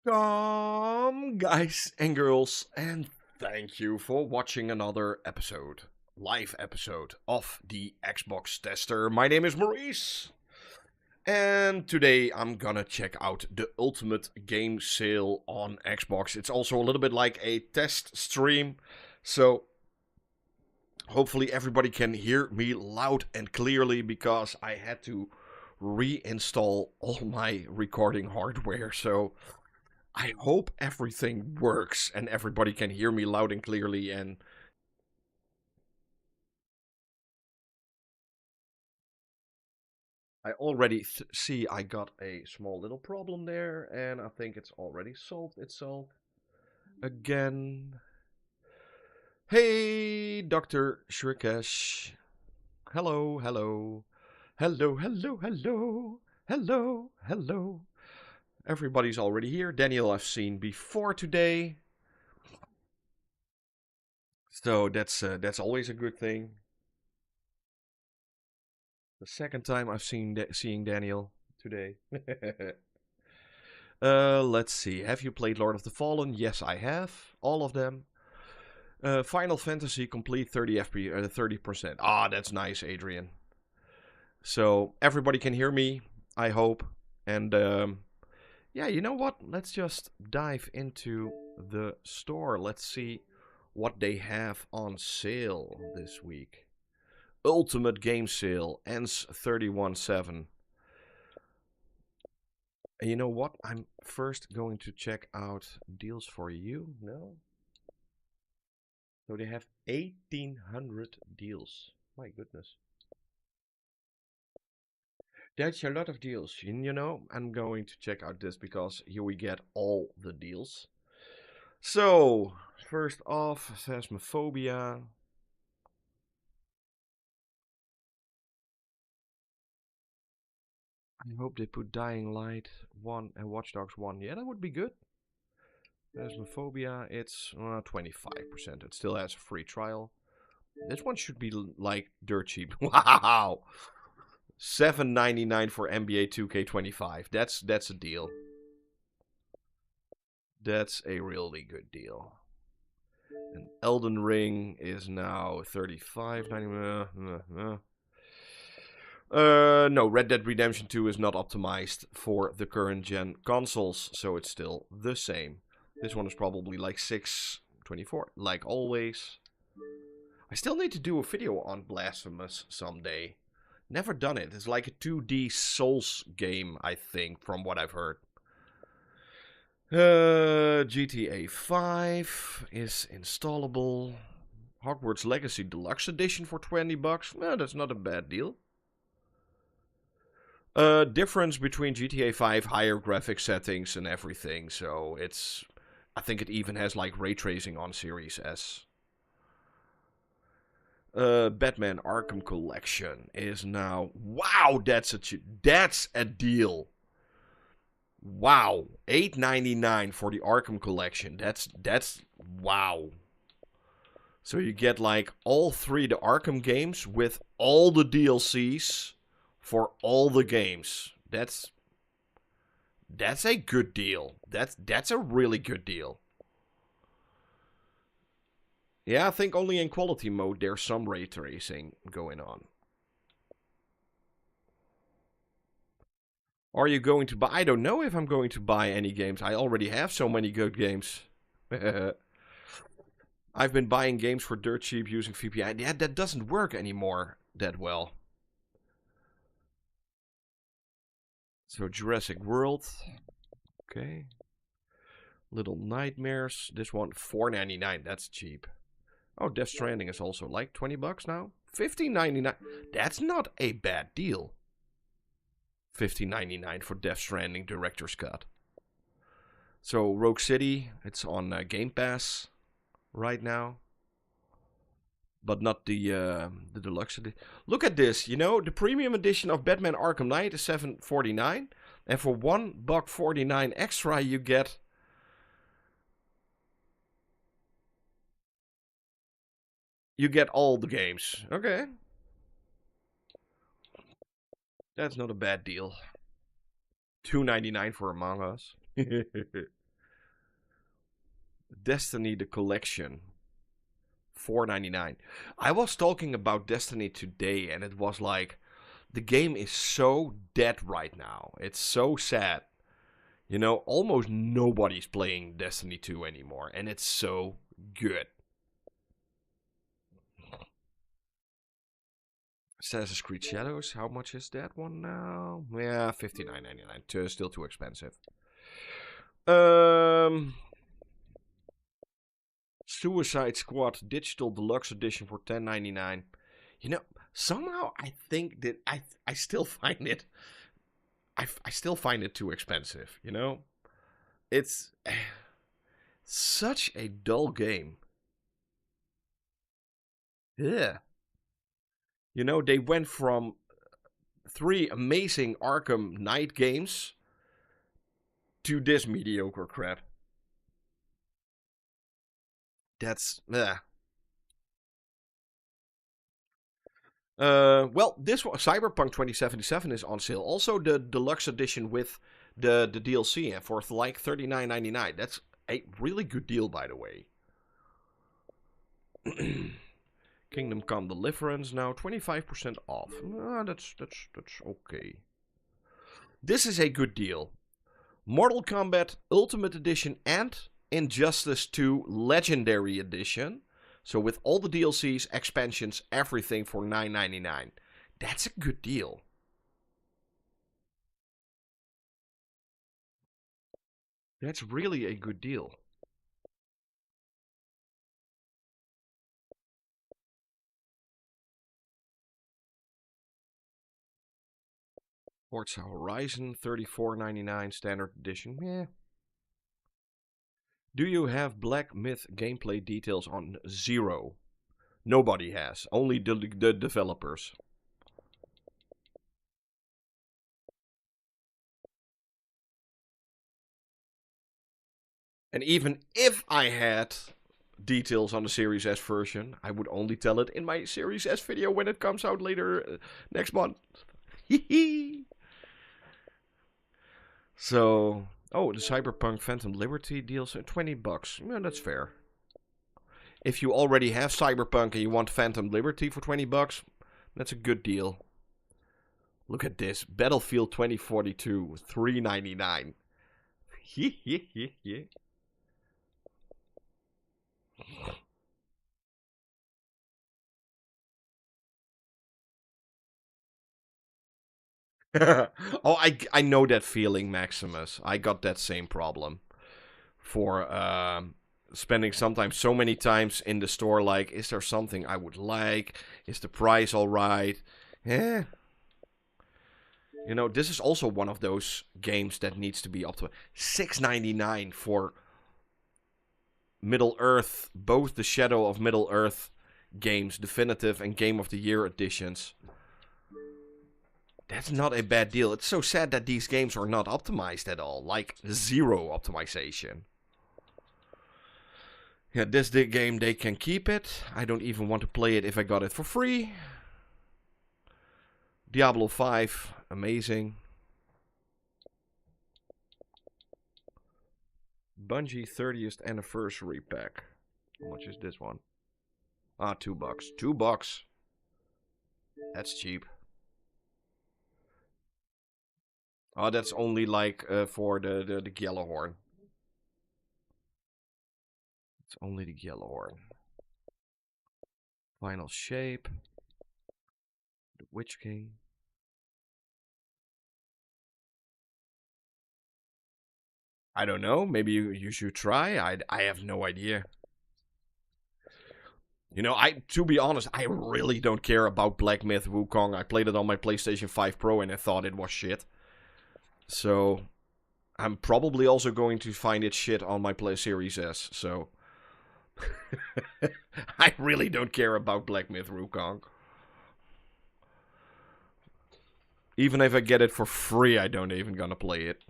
Welcome, guys and girls, and thank you for watching another live episode of the Xbox Tester. My name is Maurice, and today I'm gonna check out the Ultimate Game Sale on Xbox. It's also a little bit like a test stream, so hopefully everybody can hear me loud and clearly because I had to reinstall all my recording hardware, so I hope everything works and everybody can hear me loud and clearly. And I already see I got a small little problem there, and I think it's already solved itself again. Hey, Dr. Shrikesh. Hello, hello. Hello, hello, hello. Hello, hello. Everybody's already here. Daniel I've seen before today. So that's always a good thing. The second time I've seeing Daniel today. Let's see. Have you played Lord of the Fallen? Yes, I have. All of them. Final Fantasy complete 30 FPS, 30%. Ah, that's nice, Adrian. So everybody can hear me, I hope. And yeah, you know what? Let's just dive into the store. Let's see what they have on sale this week. Ultimate Game Sale ends 31/7. And you know what? I'm first going to check out deals for you. No? So they have 1,800 deals. My goodness. That's a lot of deals. You know, I'm going to check out this because here we get all the deals. So, first off, Phasmophobia. I hope they put Dying Light 1 and Watch Dogs 1. Yeah, that would be good. Phasmophobia, it's 25%. It still has a free trial. This one should be like dirt cheap. Wow! $7.99 for NBA 2K25. That's a deal. That's a really good deal. And Elden Ring is now $35.99. No, Red Dead Redemption 2 is not optimized for the current gen consoles, so it's still the same. This one is probably like $6.24, like always. I still need to do a video on Blasphemous someday. Never done it. It's like a 2D Souls game, I think, from what I've heard. GTA 5 is installable. Hogwarts Legacy Deluxe Edition for $20. Well, that's not a bad deal. Difference between GTA 5, higher graphic settings and everything, so it's... I think it even has like ray tracing on Series S. Batman Arkham Collection is now... Wow, that's a deal. Wow, $8.99 for the Arkham Collection. That's wow. So you get like all three the Arkham games with all the DLCs for all the games. That's a good deal. That's a really good deal. Yeah, I think only in quality mode there's some ray tracing going on. Are you going to buy? I don't know if I'm going to buy any games. I already have so many good games. I've been buying games for dirt cheap using VPN. Yeah, that doesn't work anymore that well. So Jurassic World. Okay. Little Nightmares. This one, $4.99. That's cheap. Oh, Death Stranding is also like $20 now. $15.99. That's not a bad deal. $15.99 for Death Stranding Director's Cut. So Rogue City, it's on Gamepass right now. But not the deluxe edition. Look at this, you know, the premium edition of Batman Arkham Knight is $7.49. And for $1.49 extra you get... You get all the games. Okay. That's not a bad deal. $2.99 for Among Us. Destiny the Collection. $4.99. I was talking about Destiny today, and it was like, the game is so dead right now. It's so sad. You know, almost nobody's playing Destiny 2 anymore, and it's so good. Assassin's Creed Shadows, how much is that one now? Yeah, $59.99. Still too expensive. Suicide Squad Digital Deluxe Edition for $10.99. You know, somehow I think that I still find it I still find it too expensive, you know? It's such a dull game. Yeah. You know, they went from 3 amazing Arkham Knight games to this mediocre crap. That's well, this one, Cyberpunk 2077 is on sale. Also, the deluxe edition with the DLC for like $39.99. That's a really good deal, by the way. Kingdom Come Deliverance now 25% off. That's okay. This is a good deal. Mortal Kombat Ultimate Edition and Injustice 2 Legendary Edition. So with all the DLCs, expansions, everything for $9.99. That's a good deal. That's really a good deal. Forza Horizon, $34.99 standard edition. Yeah. Do you have Black Myth gameplay details on 0? Nobody has. Only the developers. And even if I had details on the Series S version, I would only tell it in my Series S video when it comes out later next month. So, oh, the Cyberpunk Phantom Liberty deals at $20. Yeah, that's fair. If you already have Cyberpunk and you want Phantom Liberty for $20, that's a good deal. Look at this. Battlefield 2042, $3.99. Oh, I know that feeling, Maximus. I got that same problem for spending sometimes so many times in the store. Like, is there something I would like? Is the price all right? Eh. You know, this is also one of those games that needs to be optimized. $6.99 for Middle Earth, both the Shadow of Middle Earth games, Definitive and Game of the Year editions. That's not a bad deal. It's so sad that these games are not optimized at all. Like, 0 optimization. Yeah, this game, they can keep it. I don't even want to play it if I got it for free. Diablo 5, amazing. Bungie 30th Anniversary Pack. How much is this one? Ah, $2. $2. That's cheap. Oh, that's only like for the Yellowhorn. It's only the Yellowhorn. Final Shape. The Witch King. I don't know. Maybe you should try. I have no idea. You know, to be honest, I really don't care about Black Myth Wukong. I played it on my PlayStation 5 Pro and I thought it was shit. So, I'm probably also going to find it shit on my Series S. So, I really don't care about Black Myth Wukong. Even if I get it for free, I don't even gonna play it.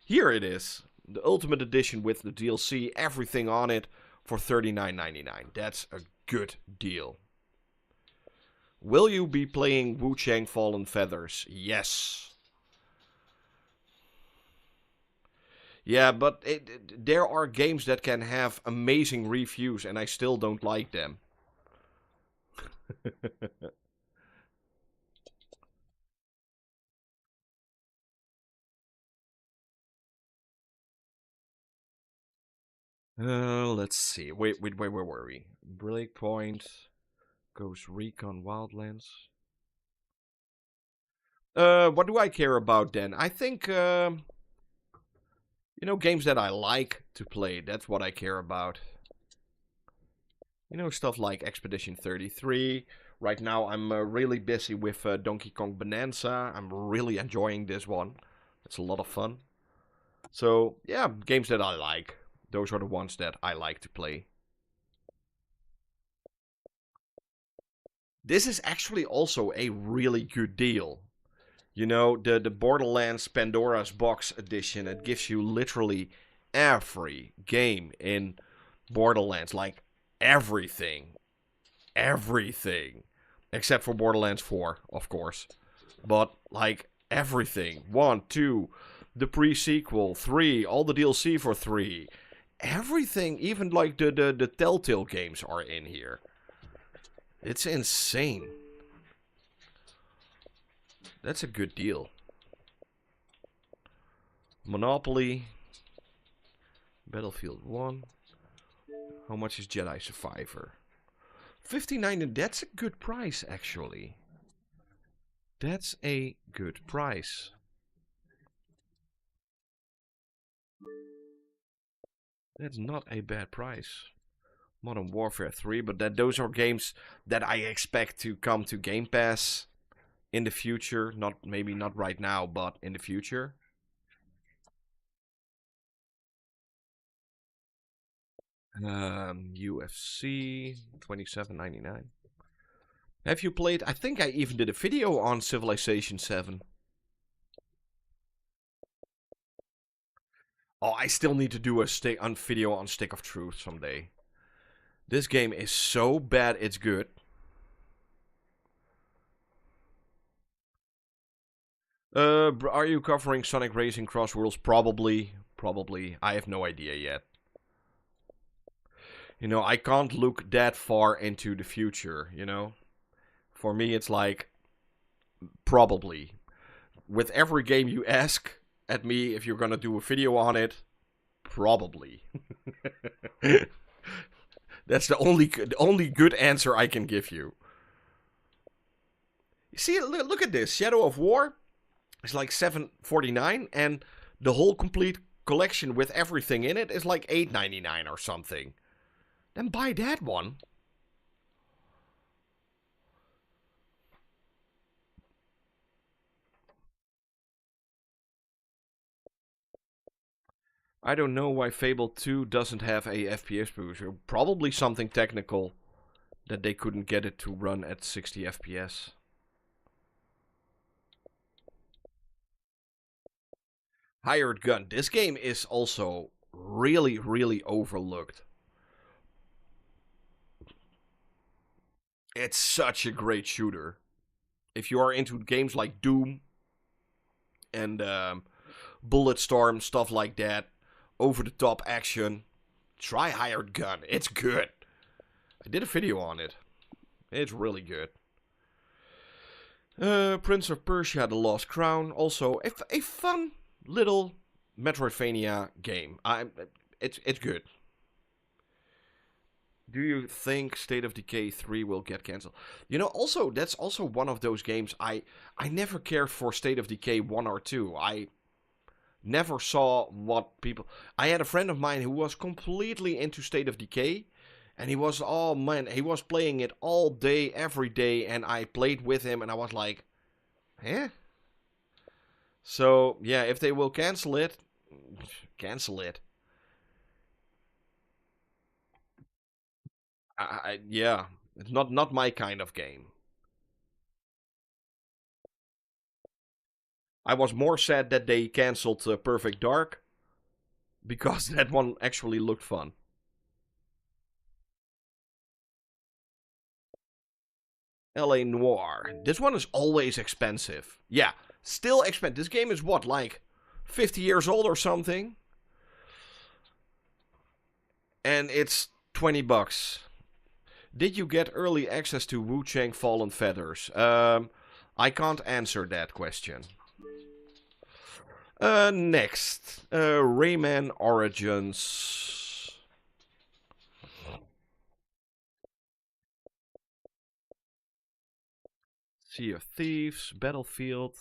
Here it is. The Ultimate Edition with the DLC, everything on it, for $39.99. That's a good deal. Will you be playing Wu Chang Fallen Feathers? Yes. Yeah, but there are games that can have amazing reviews and I still don't like them. Let's see. Wait, where were we? Breakpoint, Ghost Recon Wildlands. What do I care about then? I think, you know, games that I like to play. That's what I care about. You know, stuff like Expedition 33. Right now, I'm really busy with Donkey Kong Bonanza. I'm really enjoying this one. It's a lot of fun. So, yeah, games that I like. Those are the ones that I like to play. This is actually also a really good deal. You know, the Borderlands Pandora's Box edition, it gives you literally every game in Borderlands. Like, everything. Everything. Except for Borderlands 4, of course. But, like, everything. 1, 2, the pre-sequel, 3, all the DLC for 3. Everything, even like the Telltale games are in here. It's insane. That's a good deal. Monopoly. Battlefield 1. How much is Jedi Survivor? $59, and that's a good price, actually. That's a good price. That's not a bad price. Modern Warfare 3, but those are games that I expect to come to Game Pass in the future. Maybe not right now, but in the future. UFC $27.99. Have you played? I think I even did a video on Civilization 7. Oh, I still need to do a video on Stick of Truth someday. This game is so bad, it's good. Are you covering Sonic Racing Cross Worlds? Probably. I have no idea yet. You know, I can't look that far into the future, you know? For me, it's like, probably. With every game you ask at me if you're gonna do a video on it, probably. That's the only good answer I can give you. You see, look at this. Shadow of War is like $7.49, and the whole complete collection with everything in it is like $8.99 or something. Then buy that one. I don't know why Fable 2 doesn't have a FPS booster. Probably something technical that they couldn't get it to run at 60 FPS. Hired Gun. This game is also really overlooked. It's such a great shooter. If you are into games like Doom and Bulletstorm, stuff like that, over-the-top action, try Hired Gun. It's good. I did a video on it. It's really good. Prince of Persia: The Lost Crown. Also, a fun little Metroidvania game. It's good. Do you think State of Decay 3 will get cancelled? You know, also, that's also one of those games I never cared for State of Decay 1 or 2. I never saw what people... I had a friend of mine who was completely into State of Decay. And he was, oh man, he was playing it all day, every day. And I played with him and I was like, eh? So, yeah, if they will cancel it, cancel it. Yeah, it's not my kind of game. I was more sad that they cancelled Perfect Dark, because that one actually looked fun. LA Noire. This one is always expensive. Yeah, still expensive. This game is what, like 50 years old or something? and it's 20 bucks. Did you get early access to Wu Chang Fallen Feathers? I can't answer that question. Next, Rayman Origins. Sea of Thieves, Battlefield,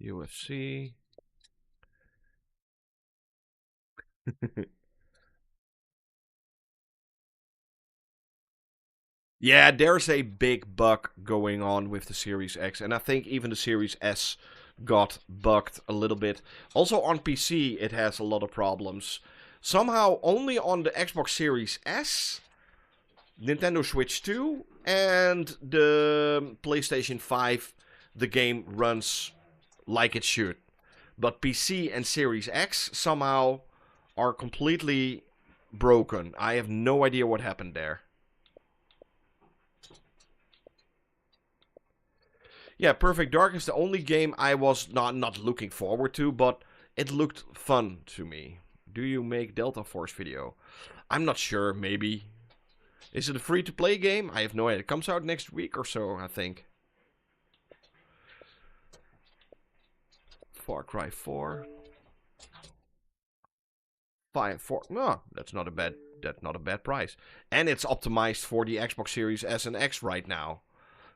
UFC. Yeah, there's a big bug going on with the Series X, and I think even the Series S got bugged a little bit. Also on PC, it has a lot of problems. Somehow, only on the Xbox Series S, Nintendo Switch 2, and the PlayStation 5, the game runs like it should. But PC and Series X somehow are completely broken. I have no idea what happened there. Yeah, Perfect Dark is the only game I was not looking forward to, but it looked fun to me. Do you make Delta Force video? I'm not sure, maybe. Is it a free-to-play game? I have no idea. It comes out next week or so, I think. Far Cry 4. 4. No, that's not a bad price. And it's optimized for the Xbox Series S and X right now.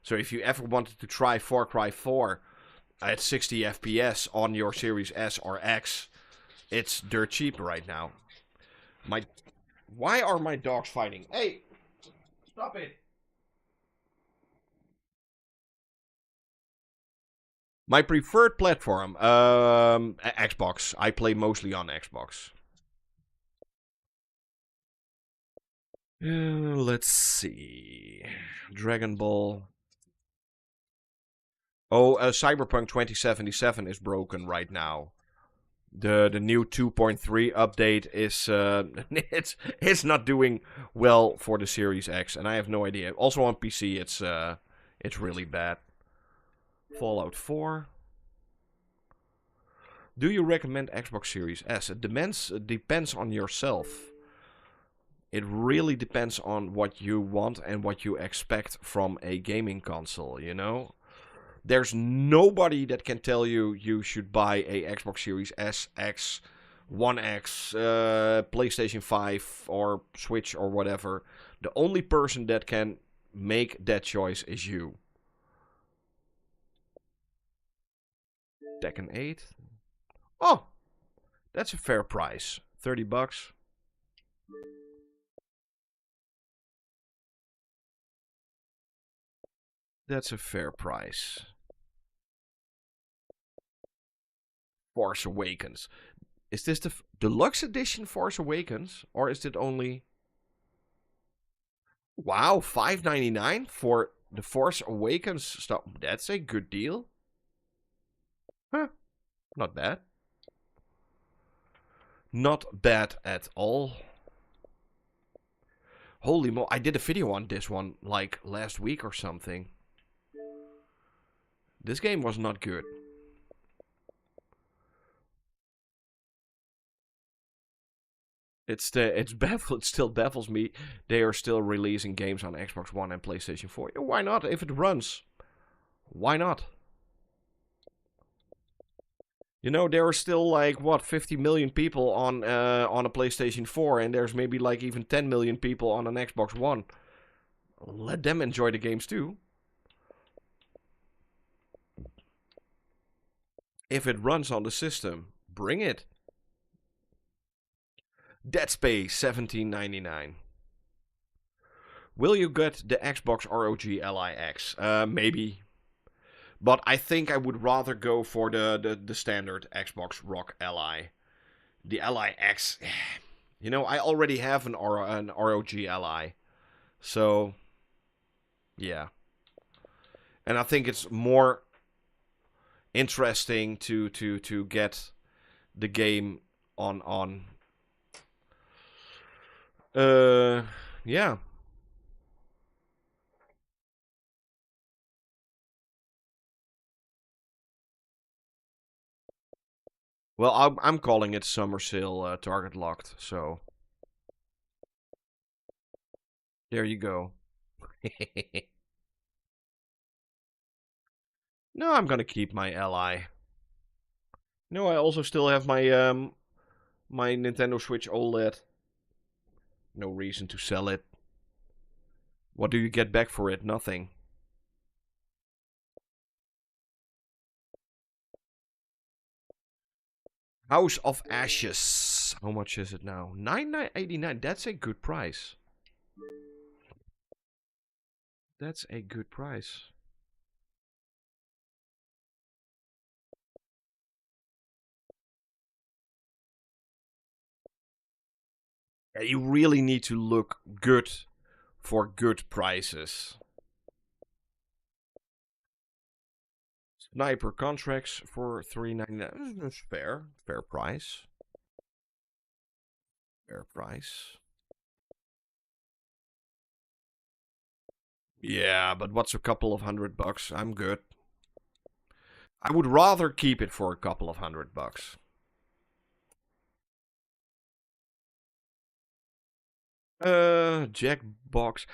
So if you ever wanted to try Far Cry 4 at 60 FPS on your Series S or X, it's dirt cheap right now. Why are my dogs fighting? Hey, stop it. My preferred platform, Xbox. I play mostly on Xbox. Let's see. Dragon Ball. Oh, Cyberpunk 2077 is broken right now. The new 2.3 update is it's not doing well for the Series X, and I have no idea. Also on PC, it's really bad. Fallout 4. Do you recommend Xbox Series S? It depends on yourself. It really depends on what you want and what you expect from a gaming console, you know? There's nobody that can tell you you should buy a Xbox Series S, X, One X, PlayStation 5 or Switch or whatever. The only person that can make that choice is you. Tekken 8. Oh, that's a fair price. 30 bucks. That's a fair price. Force Awakens. Is this the deluxe edition Force Awakens? Or is it only... Wow, $5.99 for the Force Awakens stuff. That's a good deal. Huh, not bad. Not bad at all. Holy mo! I did a video on this one like last week or something. This game was not good. It still baffles me. They are still releasing games on Xbox One and PlayStation 4. Why not? If it runs, why not? You know, there are still like what 50 million people on a PlayStation 4, and there's maybe like even 10 million people on an Xbox One. Let them enjoy the games too. If it runs on the system, bring it. Dead Space, $17.99. Will you get the Xbox ROG LIX? Maybe. But I think I would rather go for the standard Xbox ROG Li. The LIX, you know, I already have an ROG Li. So, yeah. And I think it's more interesting to get the game on yeah. Well, I'm calling it Summersale target locked, so There you go. No, I'm gonna keep my Ally. No, I also still have my Nintendo Switch OLED. No reason to sell it. What do you get back for it? Nothing. House of Ashes. How much is it now? $9.89. That's a good price. That's a good price. Yeah, you really need to look good for good prices. Sniper contracts for $3.99. That's fair. Fair price. Fair price. Yeah, but what's a couple of $100? I'm good. I would rather keep it for a couple of $100. Jackbox.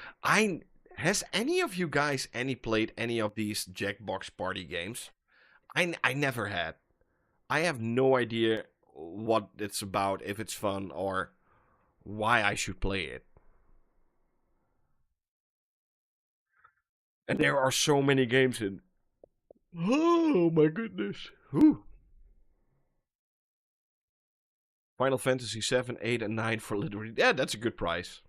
Has any of you guys played any of these Jackbox party games? I never had. I have no idea what it's about, if it's fun, or why I should play it. And there are so many games in. Oh my goodness. Whew. Final Fantasy 7, 8, and 9 for literally. Yeah, that's a good price.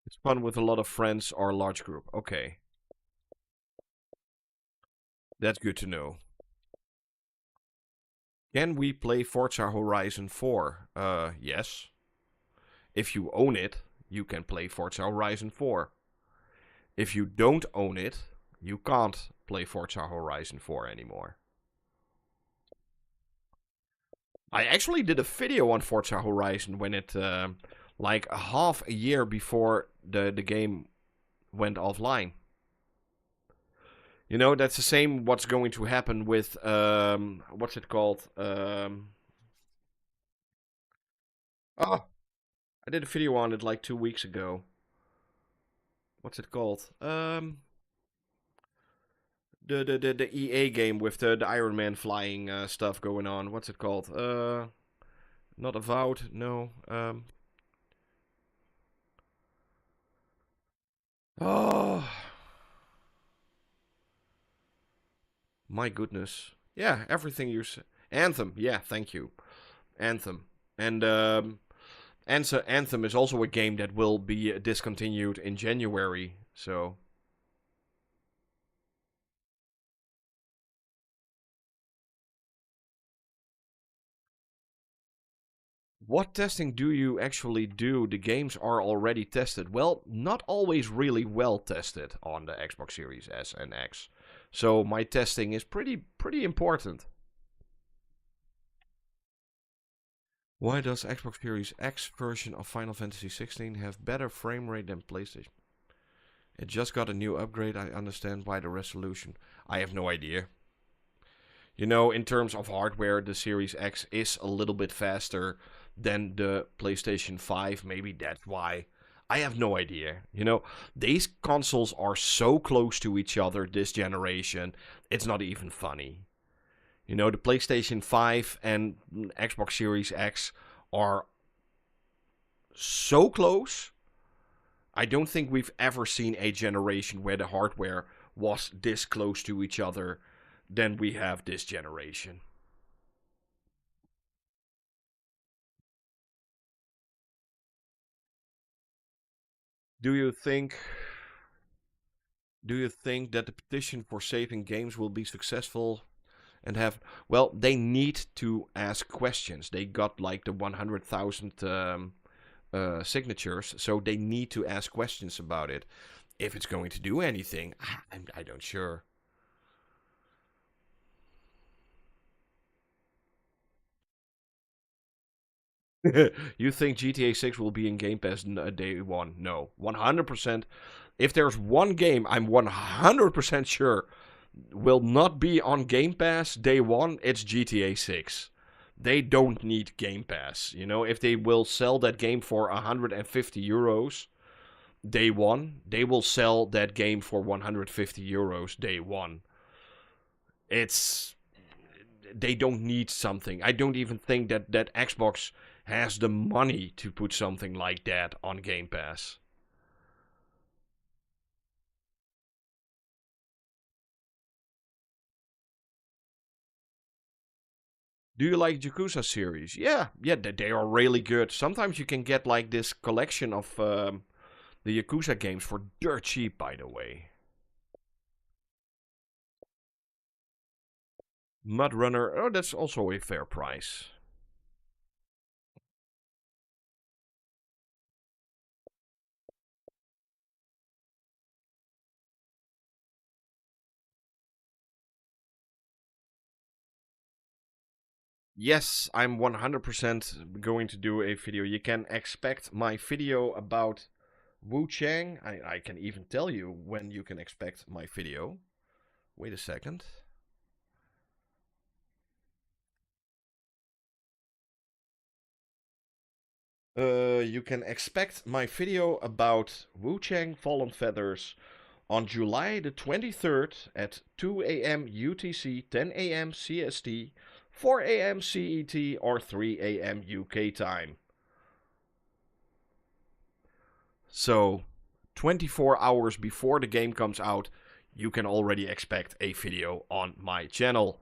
It's fun with a lot of friends or a large group. Okay. That's good to know. Can we play Forza Horizon 4? Yes. If you own it, you can play Forza Horizon 4. If you don't own it, you can't play Forza Horizon 4 anymore. I actually did a video on Forza Horizon when it, like a half a year before the game went offline. You know, that's the same what's going to happen with, what's it called? Oh, I did a video on it like 2 weeks ago. What's it called? The EA game with the Iron Man flying stuff going on. What's it called? Not Avowed, no. Oh, my goodness. Yeah, everything you said. Anthem, yeah, thank you. Anthem. And Anthem is also a game that will be discontinued in January, so. What testing do you actually do? The games are already tested. Well, not always really well tested on the Xbox Series S and X. So my testing is pretty important. Why does Xbox Series X version of Final Fantasy 16 have better frame rate than PlayStation? It just got a new upgrade. I understand why the resolution. I have no idea. You know, in terms of hardware, the Series X is a little bit faster than the PlayStation 5. Maybe that's why. I have no idea. You know, these consoles are so close to each other this generation, it's not even funny. You know, the PlayStation 5 and Xbox Series X are so close. I don't think we've ever seen a generation where the hardware was this close to each other than we have this generation. Do you think that the petition for saving games will be successful and have, well, they need to ask questions. They got like the 100,000 signatures, so they need to ask questions about it. If it's going to do anything, I don't sure. You think GTA 6 will be in Game Pass day one? No. 100%. If there's one game, I'm 100% sure will not be on Game Pass day one, it's GTA 6. They don't need Game Pass. You know, if they will sell that game for 150 euros day one, they will sell that game for 150 euros day one. It's they don't need something. I don't even think that Xbox has the money to put something like that on Game Pass. Do you like Yakuza series? Yeah, they are really good. Sometimes you can get like this collection of the Yakuza games for dirt cheap, by the way. Mud Runner, oh, that's also a fair price. Yes, I'm 100% going to do a video. You can expect my video about Wu Chang. I can even tell you when you can expect my video. Wait a second. You can expect my video about Wu Chang Fallen Feathers on July the 23rd at 2 a.m. UTC, 10 a.m. CST, 4 a.m. CET, or 3 a.m. UK time. So, 24 hours before the game comes out, you can already expect a video on my channel.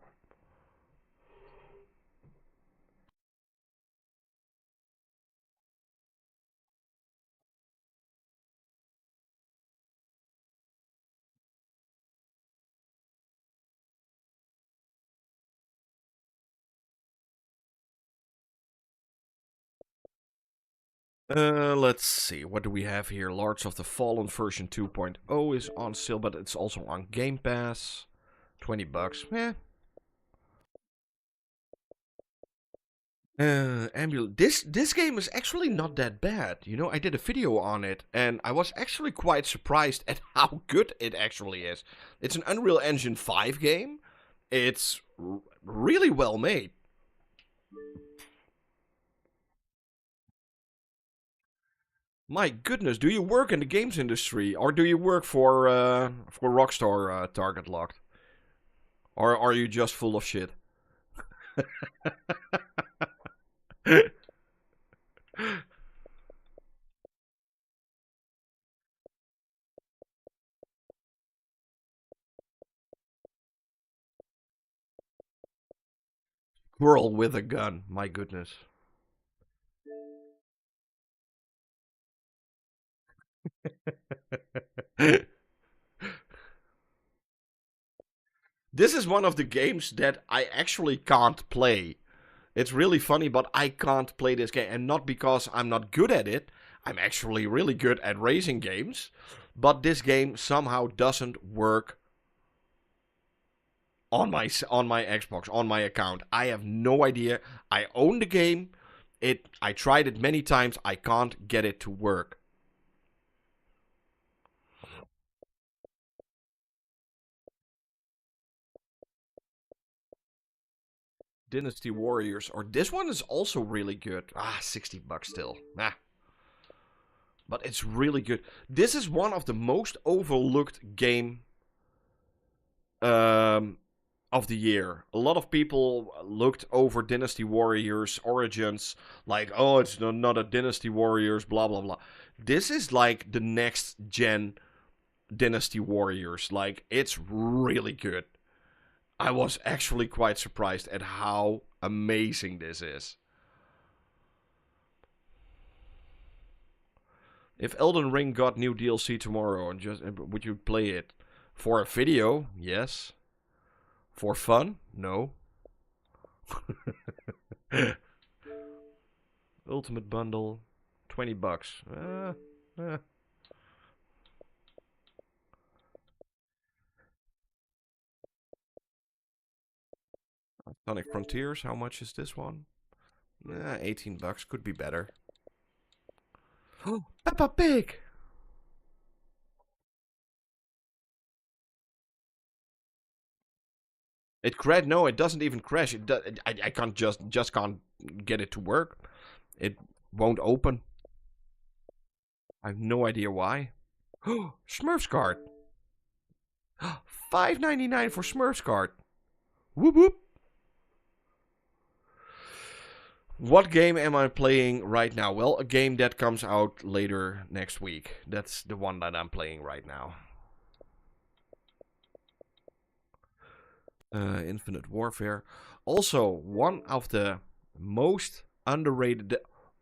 Let's see. What do we have here? Lords of the Fallen version 2.0 is on sale, but it's also on Game Pass. 20 bucks. This game is actually not that bad. You know, I did a video on it, and I was actually quite surprised at how good it actually is. It's an Unreal Engine 5 game. It's really well made. My goodness, do you work in the games industry, or do you work for Rockstar Target Locked, or are you just full of shit? Girl with a gun, my goodness. This is one of the games that I actually can't play. It's really funny, but I can't play this game. And not because I'm not good at it. I'm actually really good at racing games. But this game somehow doesn't work on my Xbox, on my account. I have no idea. I own the game. I tried it many times. I can't get it to work. Dynasty Warriors, or this one is also really good. 60 bucks still. But it's really good. This is one of the most overlooked game of the year. A lot of people looked over Dynasty Warriors Origins like, oh, it's not a Dynasty Warriors, blah blah blah. This is like the next gen Dynasty Warriors. Like, it's really good. I was actually quite surprised at how amazing this is. If Elden Ring got new DLC tomorrow, and just would you play it for a video? Yes. For fun? No. Ultimate bundle, 20 bucks. Sonic Frontiers, how much is this one? 18 bucks, could be better. Oh, Peppa Pig! It crashed. No, it doesn't even crash. I can't just can't get it to work. It won't open. I have no idea why. Smurfs card. $5.99 for Smurfs card. Whoop whoop. What game am I playing right now? Well, a game that comes out later next week. That's the one that I'm playing right now. Infinite Warfare. Also, one of the most underrated, the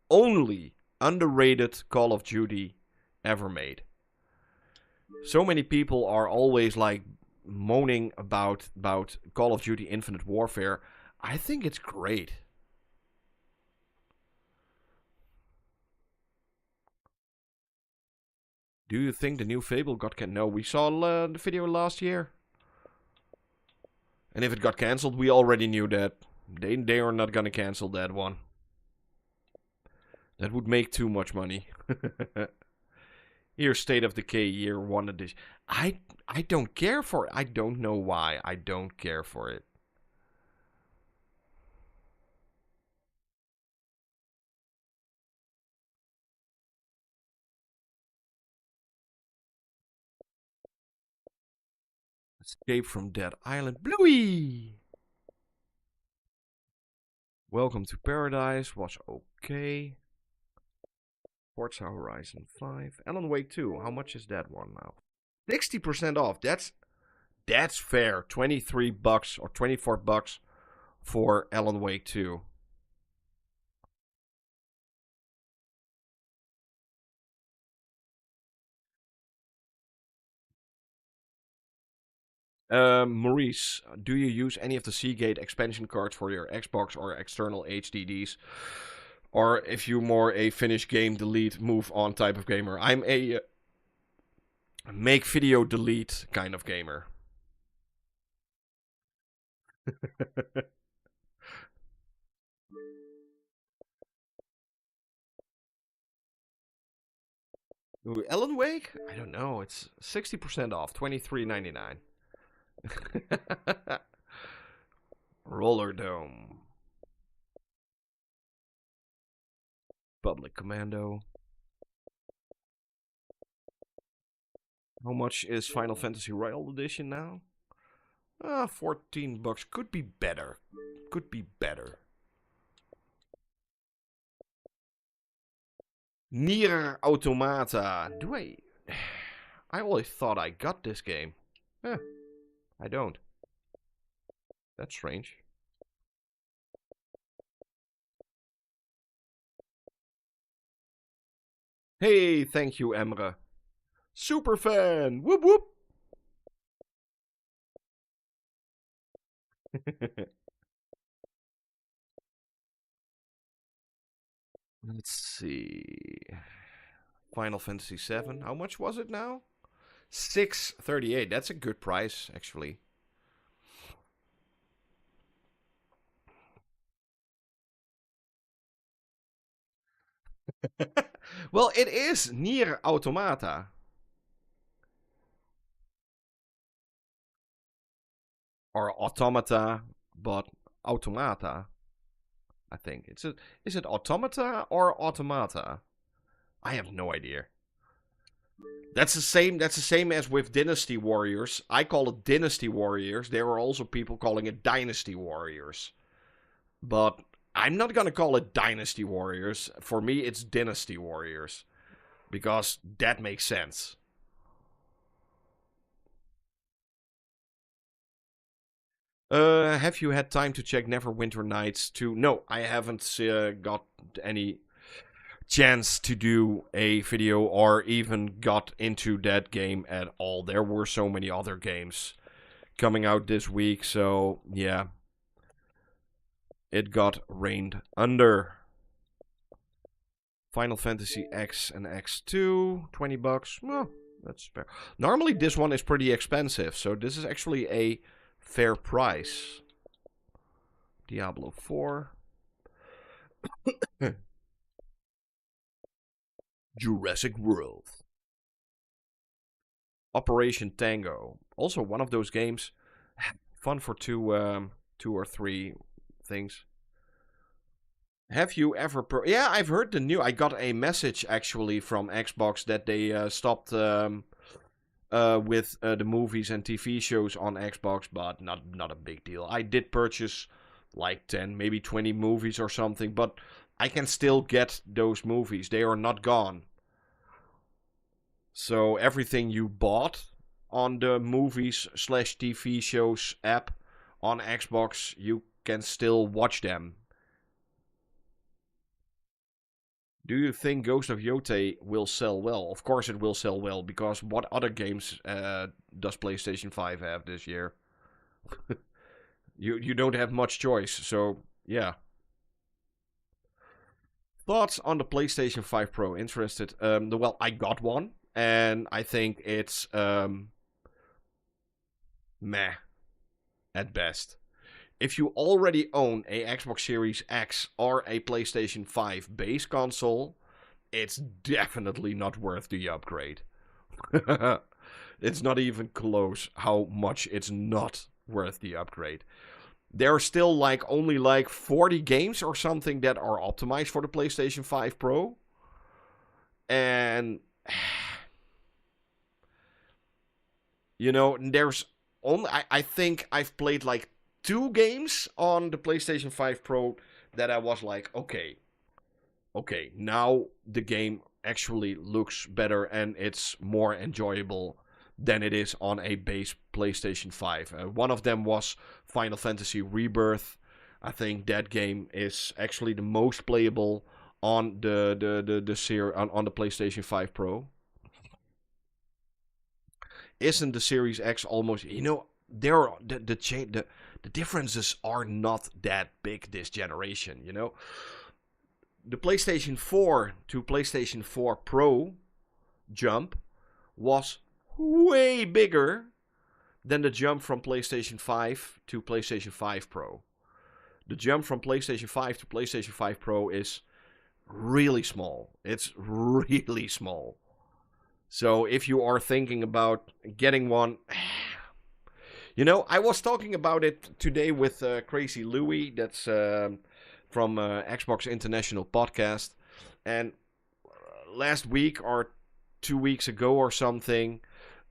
only underrated Call of Duty ever made. So many people are always like moaning about Call of Duty Infinite Warfare. I think it's great. Do you think the new Fable got cancelled? No, we saw the video last year. And if it got cancelled, we already knew that. They are not gonna cancel that one. That would make too much money. Here's State of Decay Year 1 edition. I don't care for it. I don't know why. I don't care for it. Escape from Dead Island. Bluey! Welcome to Paradise was okay. Forza Horizon 5. Alan Wake 2. How much is that one now? 60% off. That's fair. $23 or $24 for Alan Wake 2. Maurice, do you use any of the Seagate expansion cards for your Xbox or external HDDs? Or if you're more a finish game, delete, move on type of gamer? I'm a make video, delete kind of gamer. Ooh, Alan Wake? I don't know. It's 60% off, $23.99. Roller Dome. Public Commando. How much is Final Fantasy Royal Edition now? $14. Could be better. Could be better. Nier Automata. Do I... I always thought I got this game. I don't. That's strange. Hey, thank you, Emre. Super fan! Whoop whoop! Let's see. Final Fantasy VII. How much was it now? $6.38. That's a good price, actually. Well, it is Nier Automata. Or Automata, but Automata. I think. Is it Automata or Automata? I have no idea. That's the same as with Dynasty Warriors. I call it Dynasty Warriors. There are also people calling it Dynasty Warriors. But I'm not gonna call it Dynasty Warriors. For me, it's Dynasty Warriors. Because that makes sense. Have you had time to check Neverwinter Nights 2? No, I haven't got any chance to do a video or even got into that game at all. There were so many other games coming out this week, so yeah. It got rained under. Final Fantasy X and X2, $20. Well, that's fair. Normally this one is pretty expensive, so this is actually a fair price. Diablo 4. Jurassic World. Operation Tango. Also one of those games. Fun for two or three things. Have you ever... yeah, I've heard the new... I got a message, actually, from Xbox that they stopped with the movies and TV shows on Xbox, but not a big deal. I did purchase like 10, maybe 20 movies or something, but I can still get those movies. They are not gone. So everything you bought on the movies/TV shows app on Xbox, you can still watch them. Do you think Ghost of Yotei will sell well? Of course it will sell well, because what other games does PlayStation 5 have this year? You don't have much choice, so yeah. Thoughts on the PlayStation 5 Pro? Interested? Well, I got one, and I think it's meh at best. If you already own a Xbox Series X or a PlayStation 5 base console, it's definitely not worth the upgrade. It's not even close how much it's not worth the upgrade. There are still only 40 games or something that are optimized for the PlayStation 5 Pro. And there's only... I think I've played 2 games on the PlayStation 5 Pro that I was like, okay, now the game actually looks better and it's more enjoyable than it is on a base PlayStation 5. One of them was Final Fantasy Rebirth. I think that game is actually the most playable on the PlayStation 5 Pro. Isn't the Series X almost... there are the differences are not that big this generation, The PlayStation 4 to PlayStation 4 Pro jump was way bigger than the jump from PlayStation 5 to PlayStation 5 Pro. The jump from PlayStation 5 to PlayStation 5 Pro is really small. It's really small. So if you are thinking about getting one... I was talking about it today with Crazy Louie, that's from Xbox International Podcast. And last week or 2 weeks ago or something,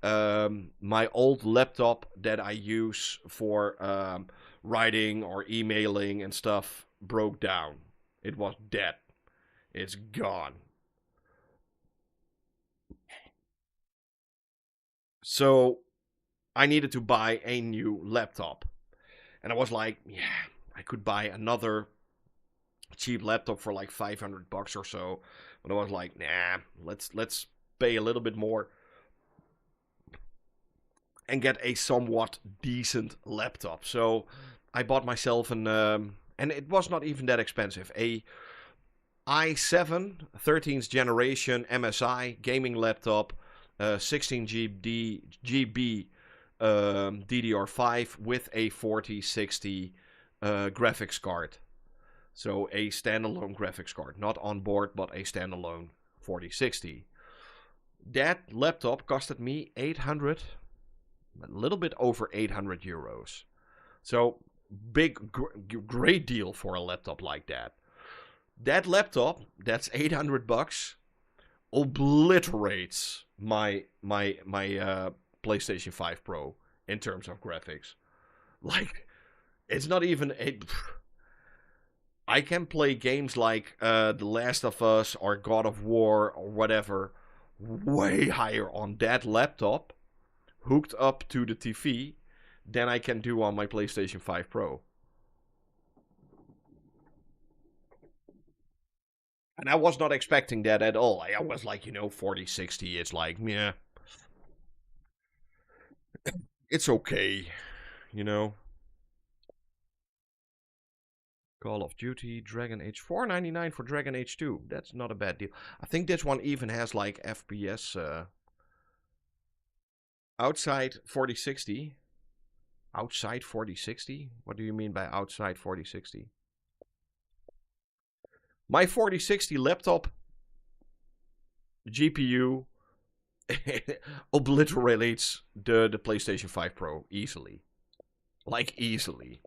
my old laptop that I use for writing or emailing and stuff broke down. It was dead. It's gone. So I needed to buy a new laptop. And I was like, yeah, I could buy another cheap laptop for $500 or so. But I was like, nah, let's pay a little bit more and get a somewhat decent laptop. So I bought myself and it was not even that expensive, a i7 13th generation MSI gaming laptop, 16 GB DDR5 with a 4060 graphics card. So a standalone graphics card, not on board, but a standalone 4060. That laptop costed me 800, a little bit over 800 euros. So great deal for a laptop like that. That laptop, that's $800, obliterates my PlayStation 5 Pro in terms of graphics. It's not even I can play games like The Last of Us or God of War or whatever way higher on that laptop hooked up to the TV than I can do on my PlayStation 5 Pro. And I was not expecting that at all. I was like, 4060, it's like, yeah. It's okay, Call of Duty, Dragon Age, $4.99 for Dragon Age 2. That's not a bad deal. I think this one even has FPS outside 4060. Outside 4060? What do you mean by outside 4060? My 4060 laptop GPU obliterates the PlayStation 5 Pro easily. Like, easily.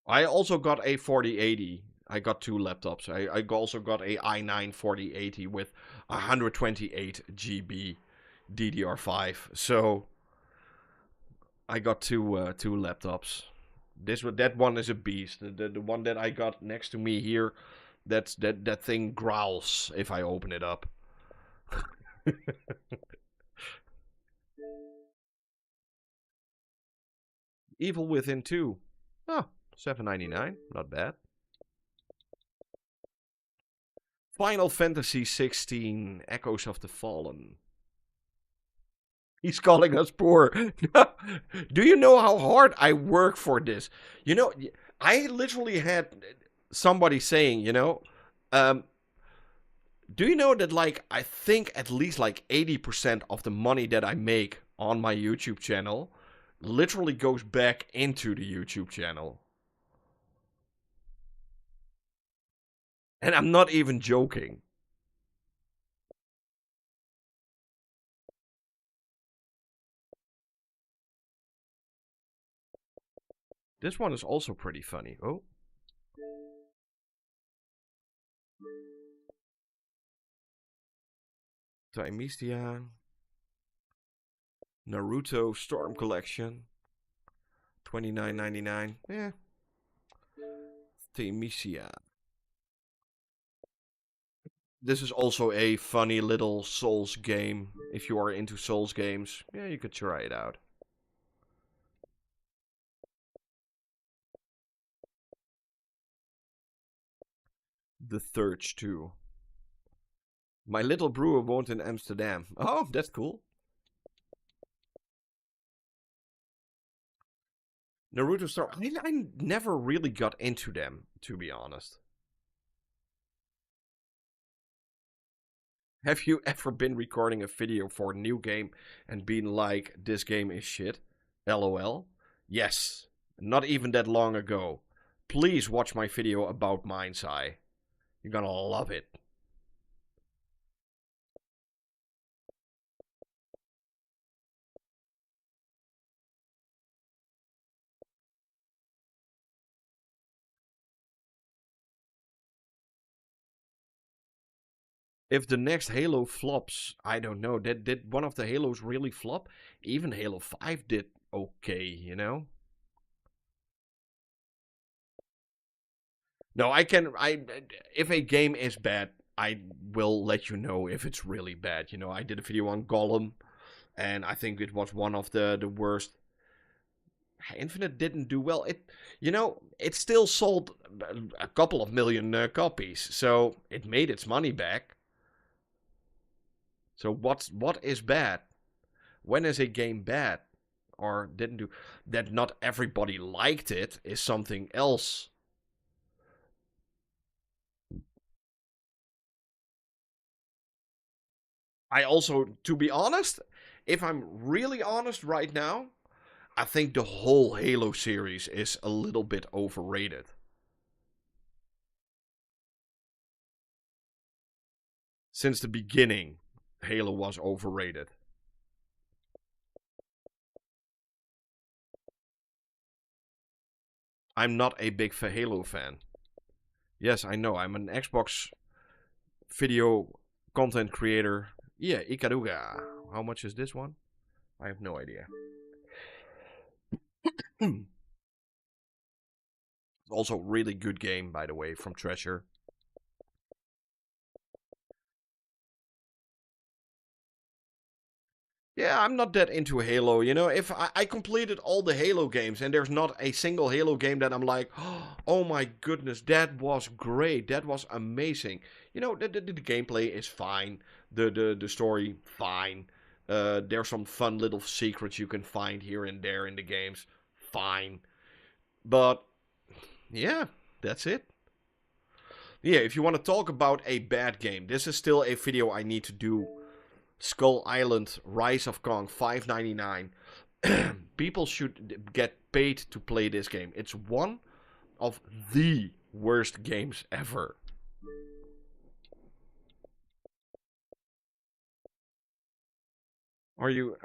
I also got a 4080. I got two laptops. I also got a i9 4080 with 128 GB DDR5. So I got two laptops. That one is a beast. The one that I got next to me here, that thing growls if I open it up. Evil Within 2. Oh, $7.99. Not bad. Final Fantasy 16 Echoes of the Fallen. He's calling us poor. Do you know how hard I work for this? You know, I literally had somebody saying, do you know that, like, I think at least like 80% of the money that I make on my YouTube channel literally goes back into the YouTube channel? And I'm not even joking. This one is also pretty funny. Oh. Timesia. Naruto Storm Collection. $29.99. Yeah. Timesia. This is also a funny little Souls game. If you are into Souls games, yeah, you could try it out. The Third 2. My little brewer won't in Amsterdam. Oh, that's cool. Naruto Star. I never really got into them, to be honest. Have you ever been recording a video for a new game and been like, this game is shit? LOL. Yes. Not even that long ago. Please watch my video about Mind's Eye. You're gonna love it. If the next Halo flops, I don't know. Did one of the Halos really flop? Even Halo 5 did okay, you know? No, if a game is bad, I will let you know if it's really bad. You know, I did a video on Gollum, and I think it was one of the worst. Infinite didn't do well. It still sold a couple of million copies, so it made its money back. So what is bad? When is a game bad or didn't do? That not everybody liked it is something else. I also, to be honest, if I'm really honest right now, I think the whole Halo series is a little bit overrated. Since the beginning, Halo was overrated. I'm not a big Halo fan. Yes, I know. I'm an Xbox video content creator. Yeah, Ikaruga. How much is this one? I have no idea. Also, really good game, by the way, from Treasure. Yeah, I'm not that into Halo. You know, if I completed all the Halo games and there's not a single Halo game that I'm like, oh my goodness, that was great, that was amazing. You know, the gameplay is fine, the story fine. There's some fun little secrets you can find here and there in the games, fine. But yeah, that's it. Yeah, if you want to talk about a bad game, this is still a video I need to do. Skull Island Rise of Kong $5.99. People should get paid to play this game. It's one of the worst games ever. Are you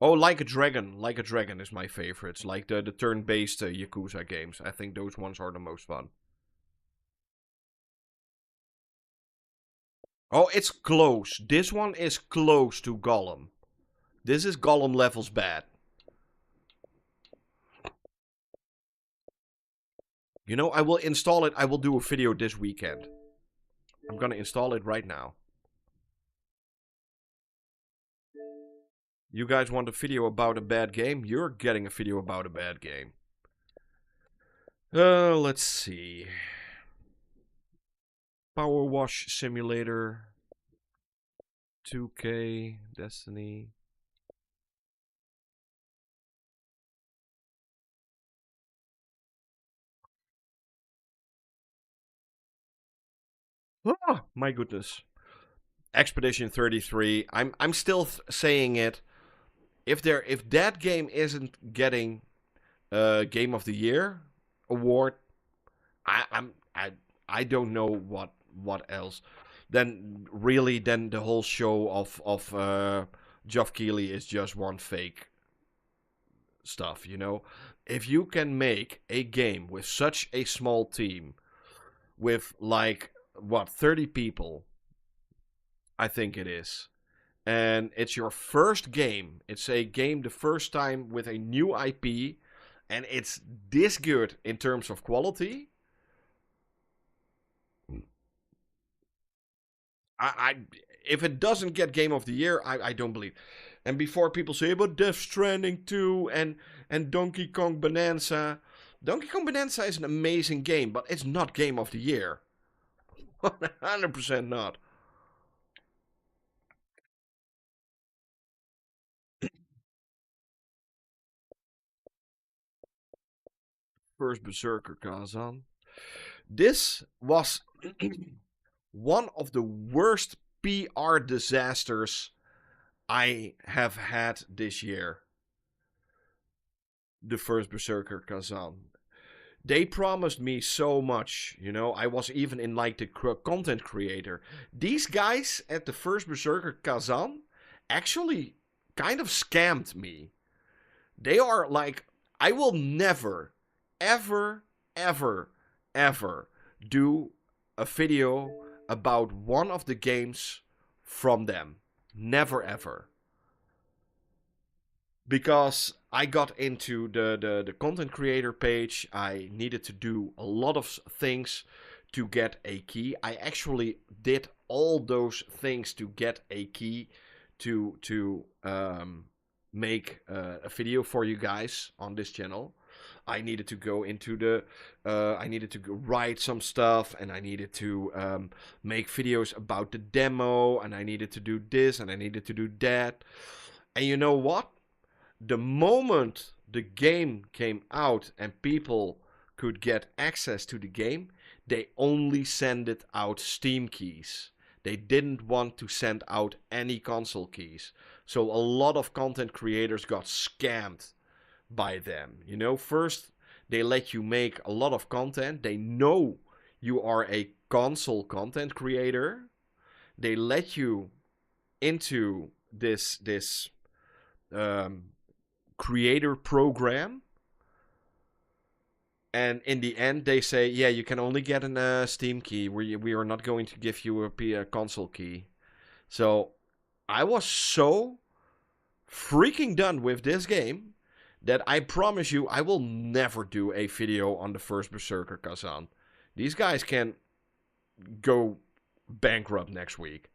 Oh, Like a Dragon. Like a Dragon is my favorite. Like the turn-based Yakuza games. I think those ones are the most fun. Oh, it's close. This one is close to Gollum. This is Gollum levels bad. You know, I will install it. I will do a video this weekend. I'm gonna install it right now. You guys want a video about a bad game? You're getting a video about a bad game. Let's see. Power Wash Simulator. 2K. Destiny. Oh, my goodness. Expedition 33. I'm still saying it. If that game isn't getting Game of the Year award, I don't know what else. Then really, then the whole show of Geoff Keighley is just one fake stuff. You know, if you can make a game with such a small team, with like what 30 people, I think it is. And it's your first game. It's a game the first time with a new IP, and it's this good in terms of quality. I if it doesn't get Game of the Year, I don't believe. And before people say, but Death Stranding 2 and Donkey Kong Bonanza. Donkey Kong Bonanza is an amazing game, but it's not Game of the Year. 100% not. First Berserker Kazan. This was one of the worst PR disasters I have had this year. The first Berserker Kazan. They promised me so much, you know. I was even in like the content creator. These guys at the first Berserker Kazan actually kind of scammed me. They are like, I will never, ever, ever, ever do a video about one of the games from them. Never ever. Because I got into the content creator page, I needed to do a lot of things to get a key. I actually did all those things to get a key to make a video for you guys on this channel. I needed to go into I needed to write some stuff, and I needed to make videos about the demo, and I needed to do this, and I needed to do that. And you know what? The moment the game came out and people could get access to the game, they only sent out Steam keys. They didn't want to send out any console keys. So a lot of content creators got scammed by them. You know, first they let you make a lot of content. They know you are a console content creator. They let you into this creator program, and in the end they say, yeah, you can only get a Steam key. We are not going to give you a console key. So I was so freaking done with this game that I promise you I will never do a video on the first Berserker Kazan. These guys can go bankrupt next week.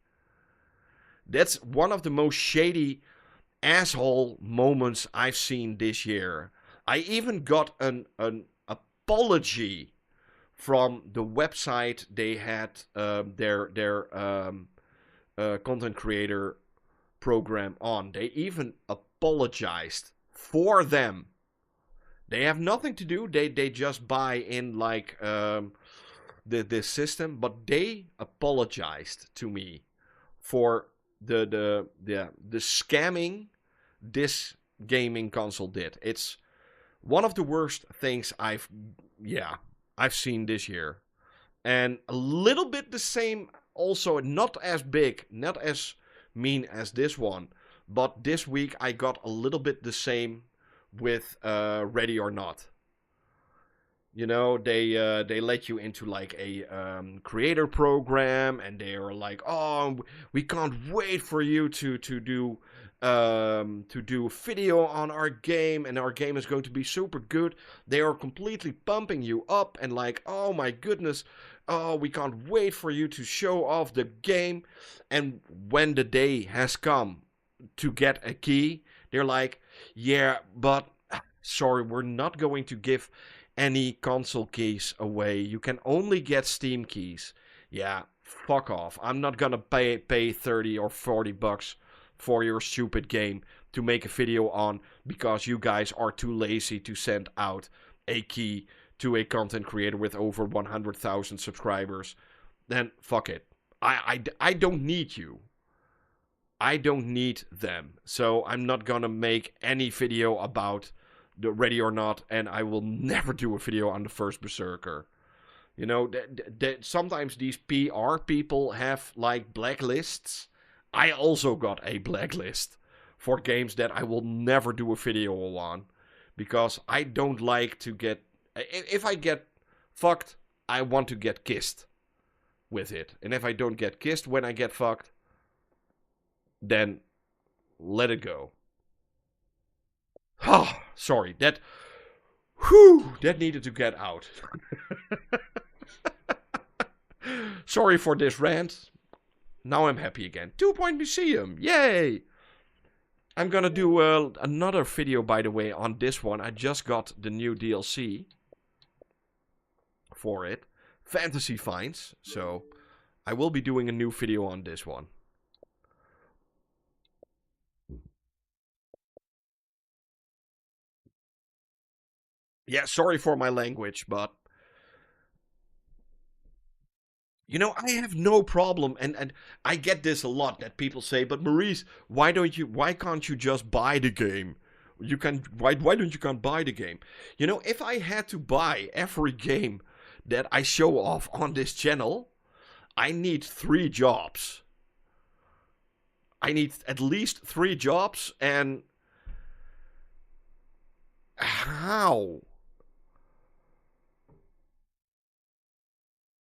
That's one of the most shady asshole moments I've seen this year. I even got an apology from the website they had their content creator program on. They even apologized for them. They have nothing to do. They just buy in like the system, but they apologized to me for the scamming this gaming console did. It's one of the worst things I've seen this year. And a little bit the same Also, not as big, not as mean as this one. But this week I got a little bit the same with Ready or Not. You know, they let you into like a creator program, and they are like, oh, we can't wait for you to do a video on our game, and our game is going to be super good. They are completely pumping you up, and like, oh my goodness, oh, we can't wait for you to show off the game. And when the day has come to get a key, they're like, yeah, but sorry, we're not going to give any console keys away. You can only get Steam keys. Yeah, fuck off. I'm not gonna pay 30 or 40 bucks for your stupid game to make a video on, because you guys are too lazy to send out a key to a content creator with over 100,000 subscribers. Then fuck it. I don't need you. I don't need them. So I'm not gonna make any video about the Ready or Not, and I will never do a video on the first Berserker. You know, sometimes these PR people have like blacklists. I also got a blacklist for games that I will never do a video on, because I don't like to get... If I get fucked, I want to get kissed with it. And if I don't get kissed when I get fucked, then let it go. Oh, sorry, that needed to get out. Sorry for this rant. Now I'm happy again. 2-Point Museum, yay! I'm gonna do another video, by the way, on this one. I just got the new DLC for it. Fantasy Finds. So, I will be doing a new video on this one. Yeah, sorry for my language, but... You know, I have no problem, and I get this a lot, that people say, but Maurice, why can't you just buy the game? Why don't you can't buy the game? You know, if I had to buy every game that I show off on this channel, I need 3 jobs. I need at least 3 jobs, and how?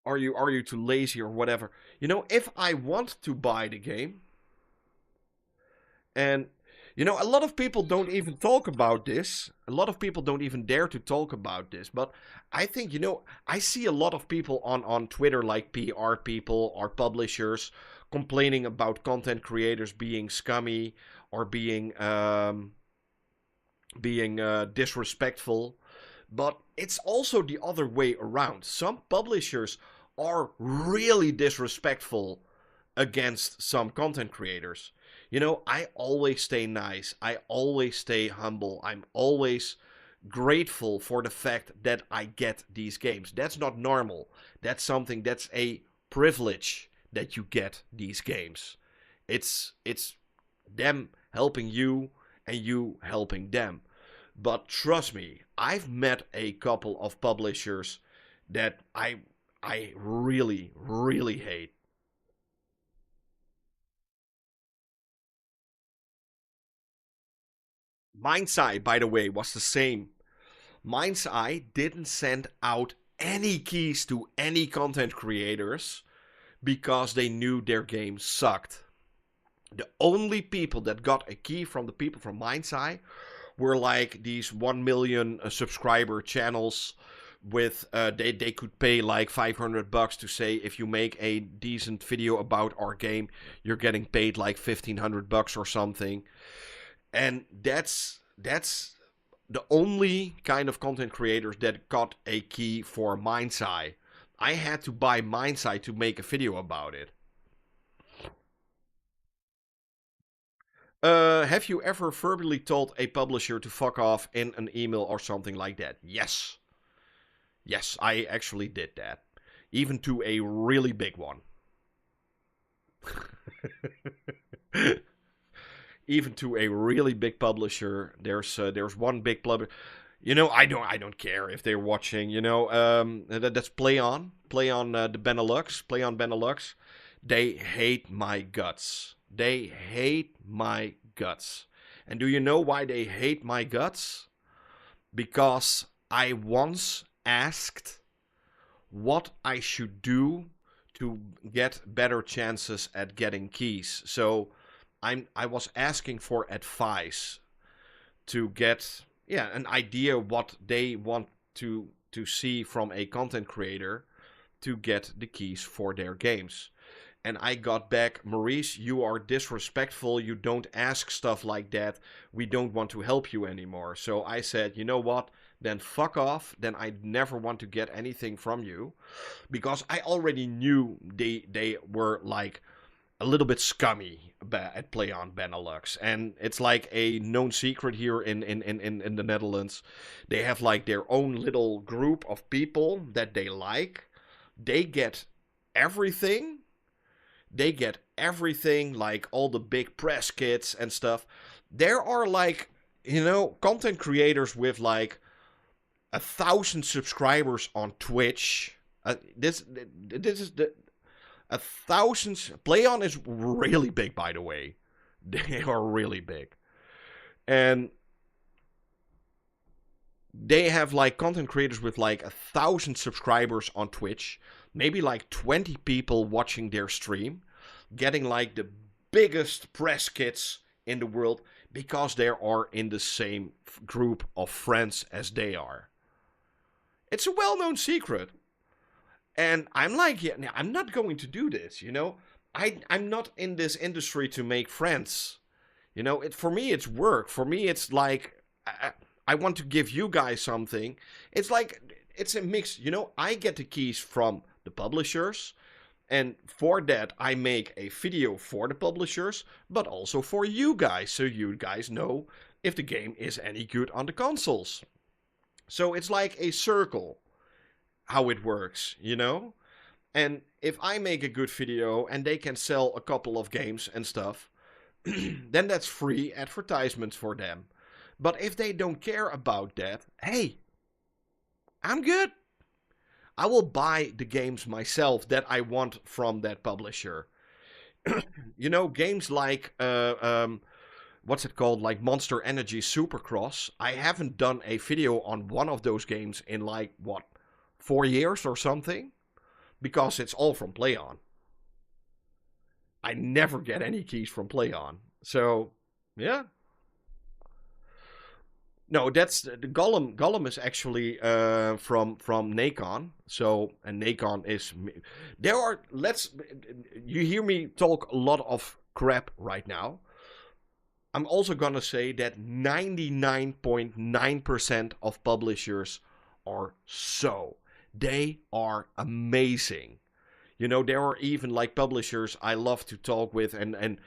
Are you too lazy or whatever? You know, if I want to buy the game, and you know, a lot of people don't even talk about this. A lot of people don't even dare to talk about this. But I think, you know, I see a lot of people on Twitter, like PR people or publishers, complaining about content creators being scummy or being disrespectful. But it's also the other way around. Some publishers are really disrespectful against some content creators. You know, I always stay nice. I always stay humble. I'm always grateful for the fact that I get these games. That's not normal. That's a privilege that you get these games. It's them helping you and you helping them. But trust me, I've met a couple of publishers that I really, really hate. Mind's Eye, by the way, was the same. Mind's Eye didn't send out any keys to any content creators because they knew their game sucked. The only people that got a key from the people from Mind's Eye were like these 1 million subscriber channels with they could pay like 500 bucks to say, if you make a decent video about our game, you're getting paid like 1500 bucks or something. And that's the only kind of content creators that got a key for Mind's Eye. I had to buy Mind's Eye to make a video about it. Have you ever verbally told a publisher to fuck off in an email or something like that? Yes. Yes, I actually did that. Even to a really big one. Even to a really big publisher. There's one big publisher. You know, I don't care if they're watching. You know, that's Play On the Benelux. Play On Benelux. They hate my guts. They hate my guts. And do you know why they hate my guts? Because I once asked what I should do to get better chances at getting keys. So I was asking for advice to get an idea what they want to see from a content creator to get the keys for their games. And I got back, Maurice, you are disrespectful. You don't ask stuff like that. We don't want to help you anymore. So I said, you know what? Then fuck off. Then I never want to get anything from you. Because I already knew they were like a little bit scummy at Play on Benelux. And it's like a known secret here in the Netherlands. They have like their own little group of people that they like. They get everything. They get everything, like all the big press kits and stuff. There are like, content creators with like 1,000 subscribers on Twitch. This is the 1,000. PlayOn is really big, by the way. They are really big, and they have like content creators with like 1,000 subscribers on Twitch, maybe like 20 people watching their stream, getting like the biggest press kits in the world because they are in the same group of friends as they are. It's a well-known secret. And I'm like, yeah, I'm not going to do this, I'm not in this industry to make friends. For me, it's work. For me, it's like, I want to give you guys something. It's like, it's a mix, I get the keys from the publishers. And for that, I make a video for the publishers, but also for you guys, so you guys know if the game is any good on the consoles. So it's like a circle, how it works, And if I make a good video and they can sell a couple of games and stuff, then that's free advertisements for them. But if they don't care about that, hey, I'm good. I will buy the games myself that I want from that publisher. Games like, what's it called? Like Monster Energy Supercross. I haven't done a video on one of those games in like, 4 years or something? Because it's all from PlayOn. I never get any keys from PlayOn. So, yeah. No, that's the Gollum. Gollum is actually from Nacon. So, and Nacon is you hear me talk a lot of crap right now. I'm also gonna say that 99.9% of publishers are they are amazing. There are even like publishers I love to talk with and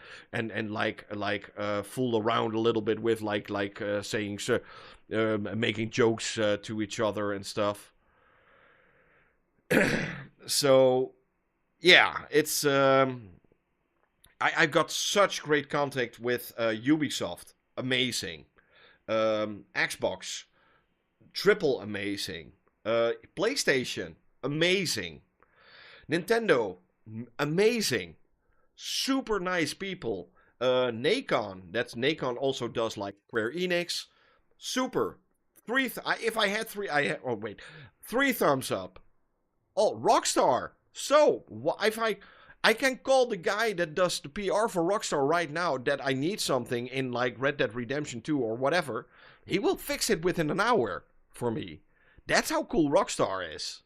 like fool around a little bit with, like saying making jokes to each other and stuff. So yeah, it's I've got such great contact with Ubisoft, amazing, Xbox, triple amazing, PlayStation, amazing. Nintendo, amazing. Super nice people. Nacon, Nacon also does like Square Enix. Super. Three thumbs up. Oh, Rockstar. So, if I can call the guy that does the PR for Rockstar right now that I need something in like Red Dead Redemption 2 or whatever, he will fix it within an hour for me. That's how cool Rockstar is.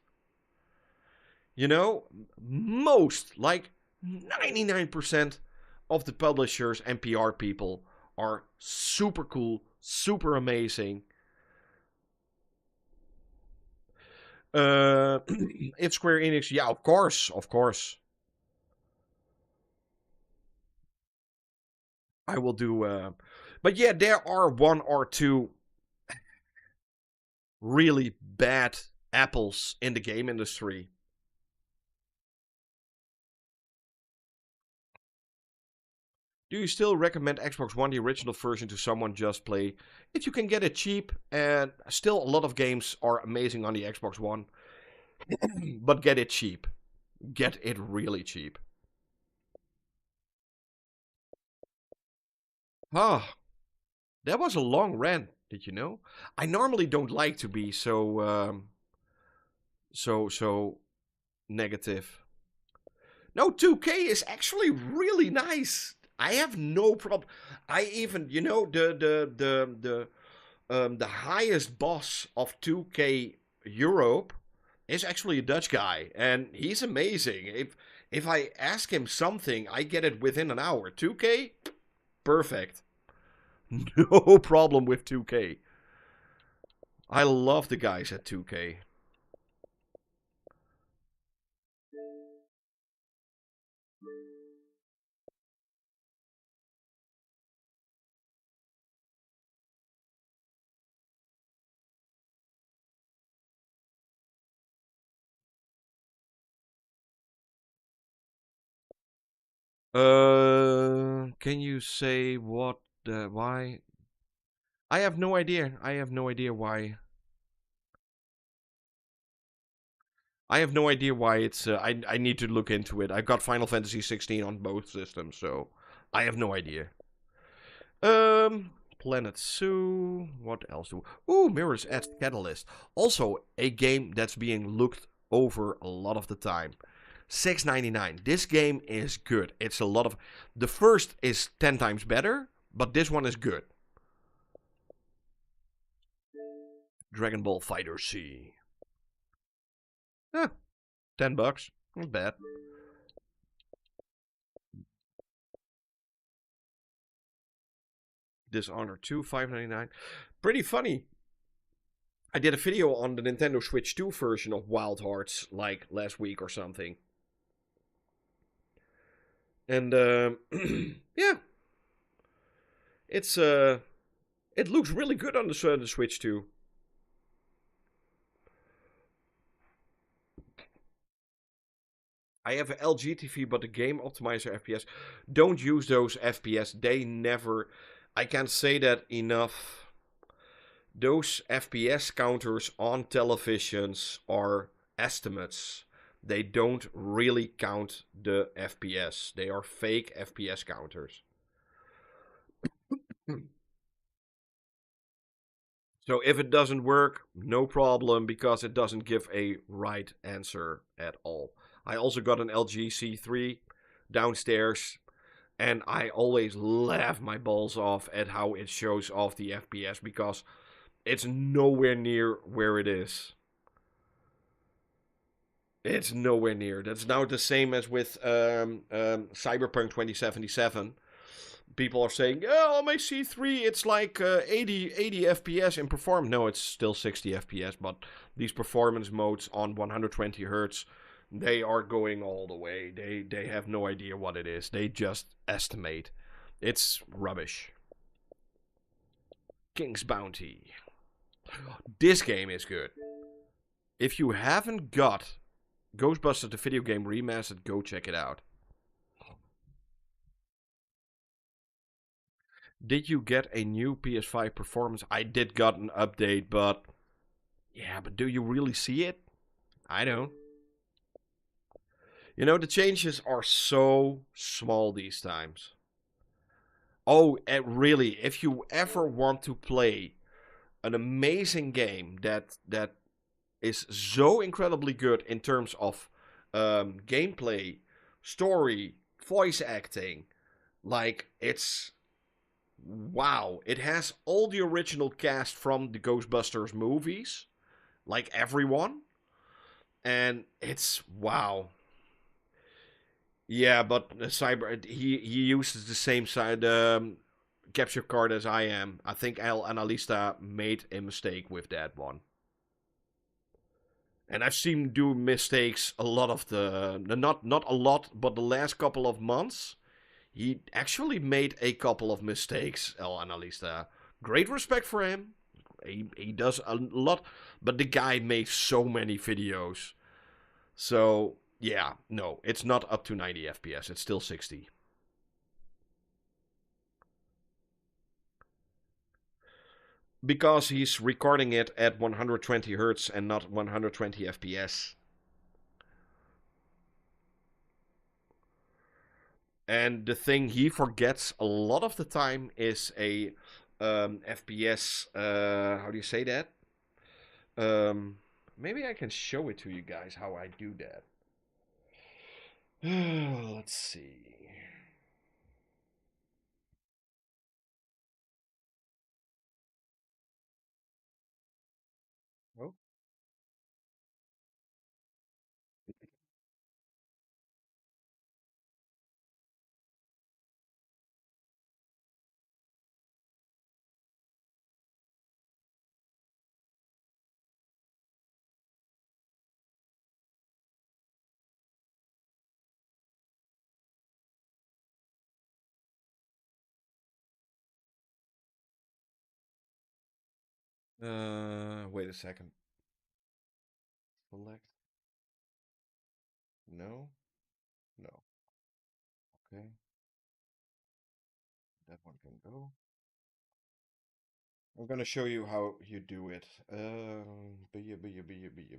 Most, like 99% of the publishers and PR people are super cool, super amazing. It's Square Enix, yeah, of course. I will do, but yeah, there are one or two really bad apples in the game industry. Do you still recommend Xbox One, the original version, to someone just play? If you can get it cheap, and still a lot of games are amazing on the Xbox One, but get it cheap. Get it really cheap. Ah, that was a long rant. Did you know? I normally don't like to be so negative. No, 2K is actually really nice. I have no problem. I even, the highest boss of 2K Europe is actually a Dutch guy, and he's amazing. If I ask him something, I get it within an hour. 2K, perfect. No problem with 2K. I love the guys at 2K. Can you say what, why? I have no idea. I have no idea why. I have no idea why it's. I need to look into it. I got Final Fantasy 16 on both systems, so I have no idea. Planet Zoo. What else do? Ooh, Mirror's Edge Catalyst. Also a game that's being looked over a lot of the time. $6.99. This game is good. It's a lot of. The first is 10 times better, but this one is good. Dragon Ball Fighter C. Huh, $10. Not bad. Dishonored 2, $5.99. Pretty funny. I did a video on the Nintendo Switch 2 version of Wild Hearts like last week or something. And yeah, it's it looks really good on the Switch 2. I have an LG TV, but the game optimizer FPS. Don't use those FPS. They never. I can't say that enough. Those FPS counters on televisions are estimates. They don't really count the FPS. They are fake FPS counters. So if it doesn't work, no problem, because it doesn't give a right answer at all. I also got an LG C3 downstairs, and I always laugh my balls off at how it shows off the FPS, because it's nowhere near where it is. It's nowhere near. That's now the same as with Cyberpunk 2077. People are saying, oh, my C3, it's like 80 FPS in performance. No, it's still 60 FPS, but these performance modes on 120 hertz, they are going all the way. They have no idea what it is. They just estimate. It's rubbish. King's Bounty. This game is good. If you haven't got Ghostbusters the video game remastered, go check it out. Did you get a new PS5 performance? I did got an update, but yeah, but do you really see it? I don't. You know, the changes are so small these times. Oh, really, if you ever want to play an amazing game that is so incredibly good in terms of gameplay, story, voice acting, like it's wow. It has all the original cast from the Ghostbusters movies, like everyone, and it's wow. Yeah, but Cyber he uses the same side capture card as I am. I think El Analista made a mistake with that one. And I've seen him do mistakes a lot of the not a lot, but the last couple of months, he actually made a couple of mistakes. El Analista, great respect for him. He does a lot, but the guy makes so many videos. So yeah, no, it's not up to 90 FPS. It's still 60. Because he's recording it at 120 hertz and not 120 FPS. And the thing he forgets a lot of the time is a FPS. How do you say that? Maybe I can show it to you guys how I do that. Let's see. Oh. Wait a second. Select. No. No. Okay. That one can go. I'm gonna show you how you do it.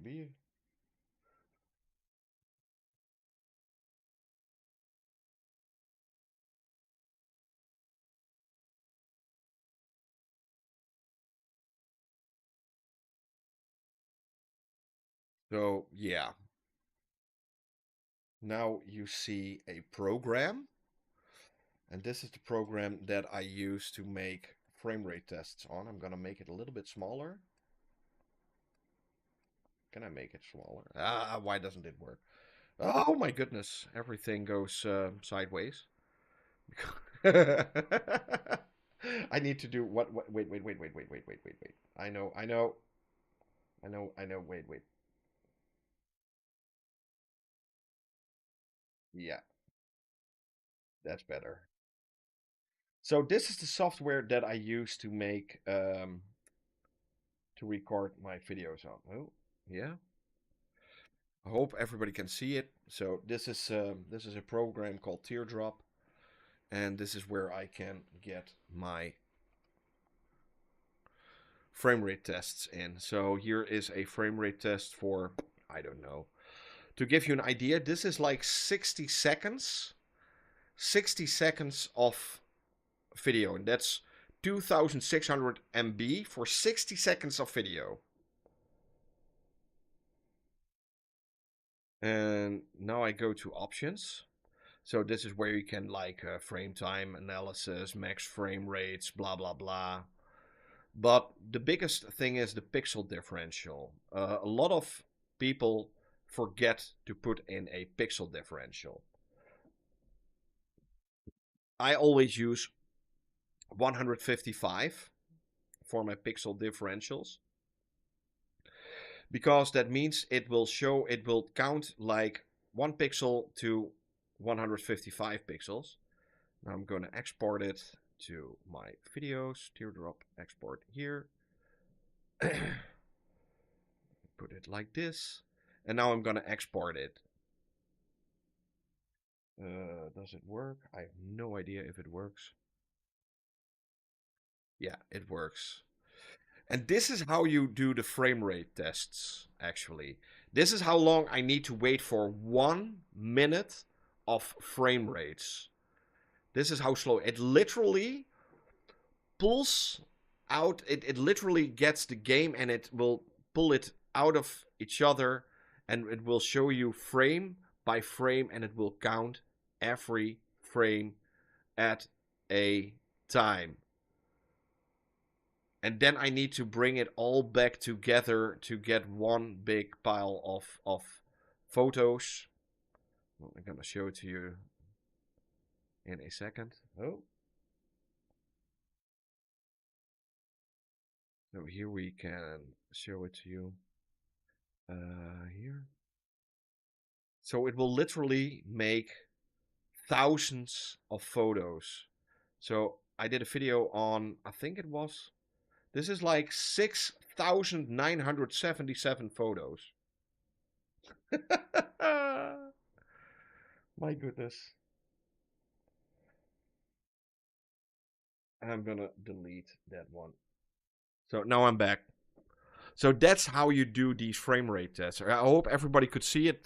Be. So yeah, now you see a program, and this is the program that I use to make frame rate tests on. I'm gonna make it a little bit smaller. Can I make it smaller? Ah, why doesn't it work? Oh my goodness, everything goes sideways. I need to do what? Wait. I know. Wait. Yeah, that's better. So this is the software that I use to make to record my videos on. Oh, yeah. I hope everybody can see it. So this is a program called TRDROP, and this is where I can get my frame rate tests in. So here is a frame rate test for, I don't know. To give you an idea, this is like 60 seconds. 60 seconds of video, and that's 2600 MB for 60 seconds of video. And now I go to options. So this is where you can like frame time analysis, max frame rates, blah blah blah. But the biggest thing is the pixel differential. A lot of people forget to put in a pixel differential. I always use 155 for my pixel differentials, because that means it will count like 1 pixel to 155 pixels. Now I'm going to export it to my videos, teardrop export here. Put it like this. And now I'm going to export it. Does it work? I have no idea if it works. Yeah, it works. And this is how you do the frame rate tests, actually. This is how long I need to wait for 1 minute of frame rates. This is how slow. It literally pulls out, it literally gets the game and it will pull it out of each other, and it will show you frame by frame, and it will count every frame at a time. And then I need to bring it all back together to get one big pile of photos. Well, I'm gonna show it to you in a second. Oh. So here we can show it to you. Here. So it will literally make thousands of photos. So I did a video on, I think it was, this is like 6,977 photos. My goodness. I'm gonna delete that one. So now I'm back. So that's how you do these frame rate tests. I hope everybody could see it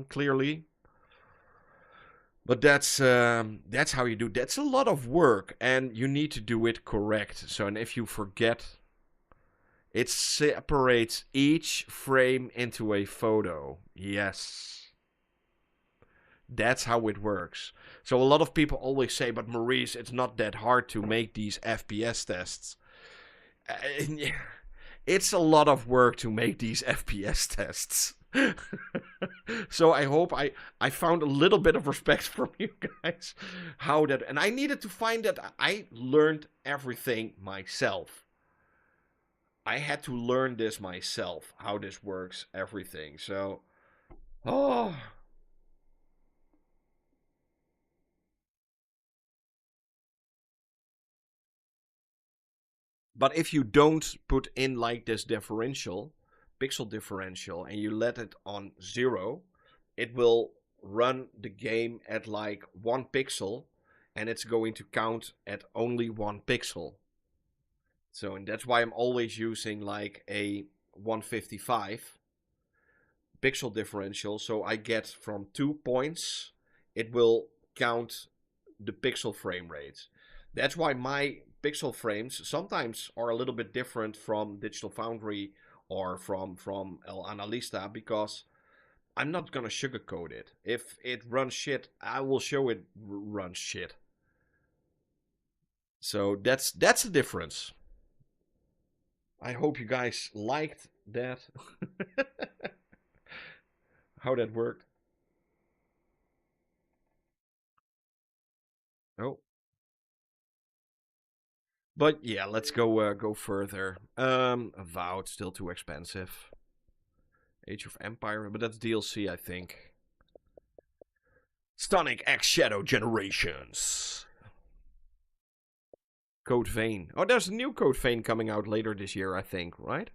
clearly. But that's how you do. That's a lot of work, and you need to do it correct. So, and if you forget, it separates each frame into a photo. Yes, that's how it works. So a lot of people always say, "But Maurice, it's not that hard to make these FPS tests." It's a lot of work to make these FPS tests. So I hope I found a little bit of respect from you guys. How that, and I needed to find that. I learned everything myself. I had to learn this myself, how this works, everything. So, oh. But if you don't put in like this differential, pixel differential, and you let it on 0, it will run the game at like 1 pixel, and it's going to count at only 1 pixel. So, and that's why I'm always using like a 155 pixel differential. So I get from 2 points, it will count the pixel frame rate. That's why my pixel frames sometimes are a little bit different from Digital Foundry or from El Analista, because I'm not gonna sugarcoat it. If it runs shit, I will show it runs shit. So that's the difference. I hope you guys liked that. How that worked. Oh. But yeah, let's go further. Avowed, still too expensive. Age of Empire, but that's DLC, I think. Sonic X Shadow Generations. Code Vein. Oh, there's a new Code Vein coming out later this year, I think, right?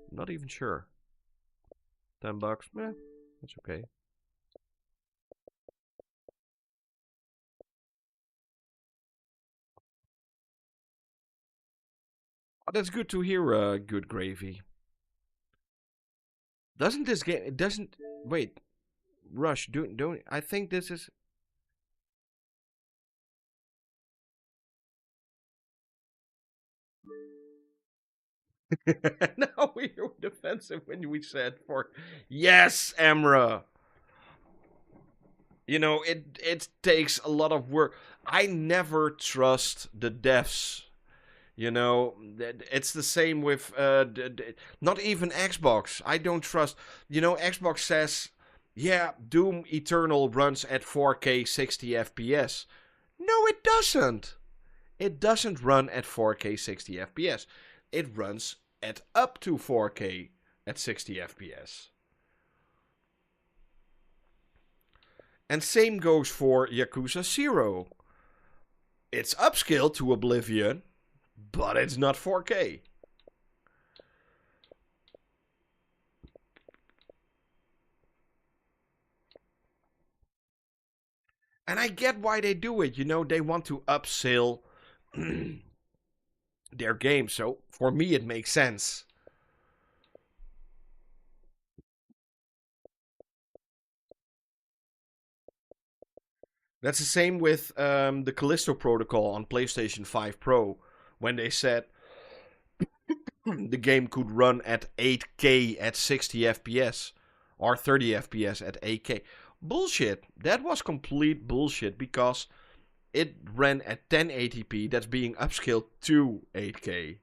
Not even sure. $10. That's okay. Oh, that's good to hear, Good Gravy. Doesn't this game... It doesn't... Wait. Rush, don't... I think this is... Now we were defensive when we said for... Yes, Emra! You know, it takes a lot of work. I never trust the devs. You know, it's the same with not even Xbox. I don't trust. You know, Xbox says, yeah, Doom Eternal runs at 4K 60 FPS. No, it doesn't. It doesn't run at 4K 60 FPS. It runs at up to 4K at 60 FPS. And same goes for Yakuza 0. It's upscaled to Oblivion, but it's not 4K. And I get why they do it. You know, they want to upsell their game. So for me, it makes sense. That's the same with the Callisto Protocol on PlayStation 5 Pro, when they said the game could run at 8K at 60 FPS or 30 FPS at 8K. Bullshit. That was complete bullshit, because it ran at 1080p that's being upscaled to 8K.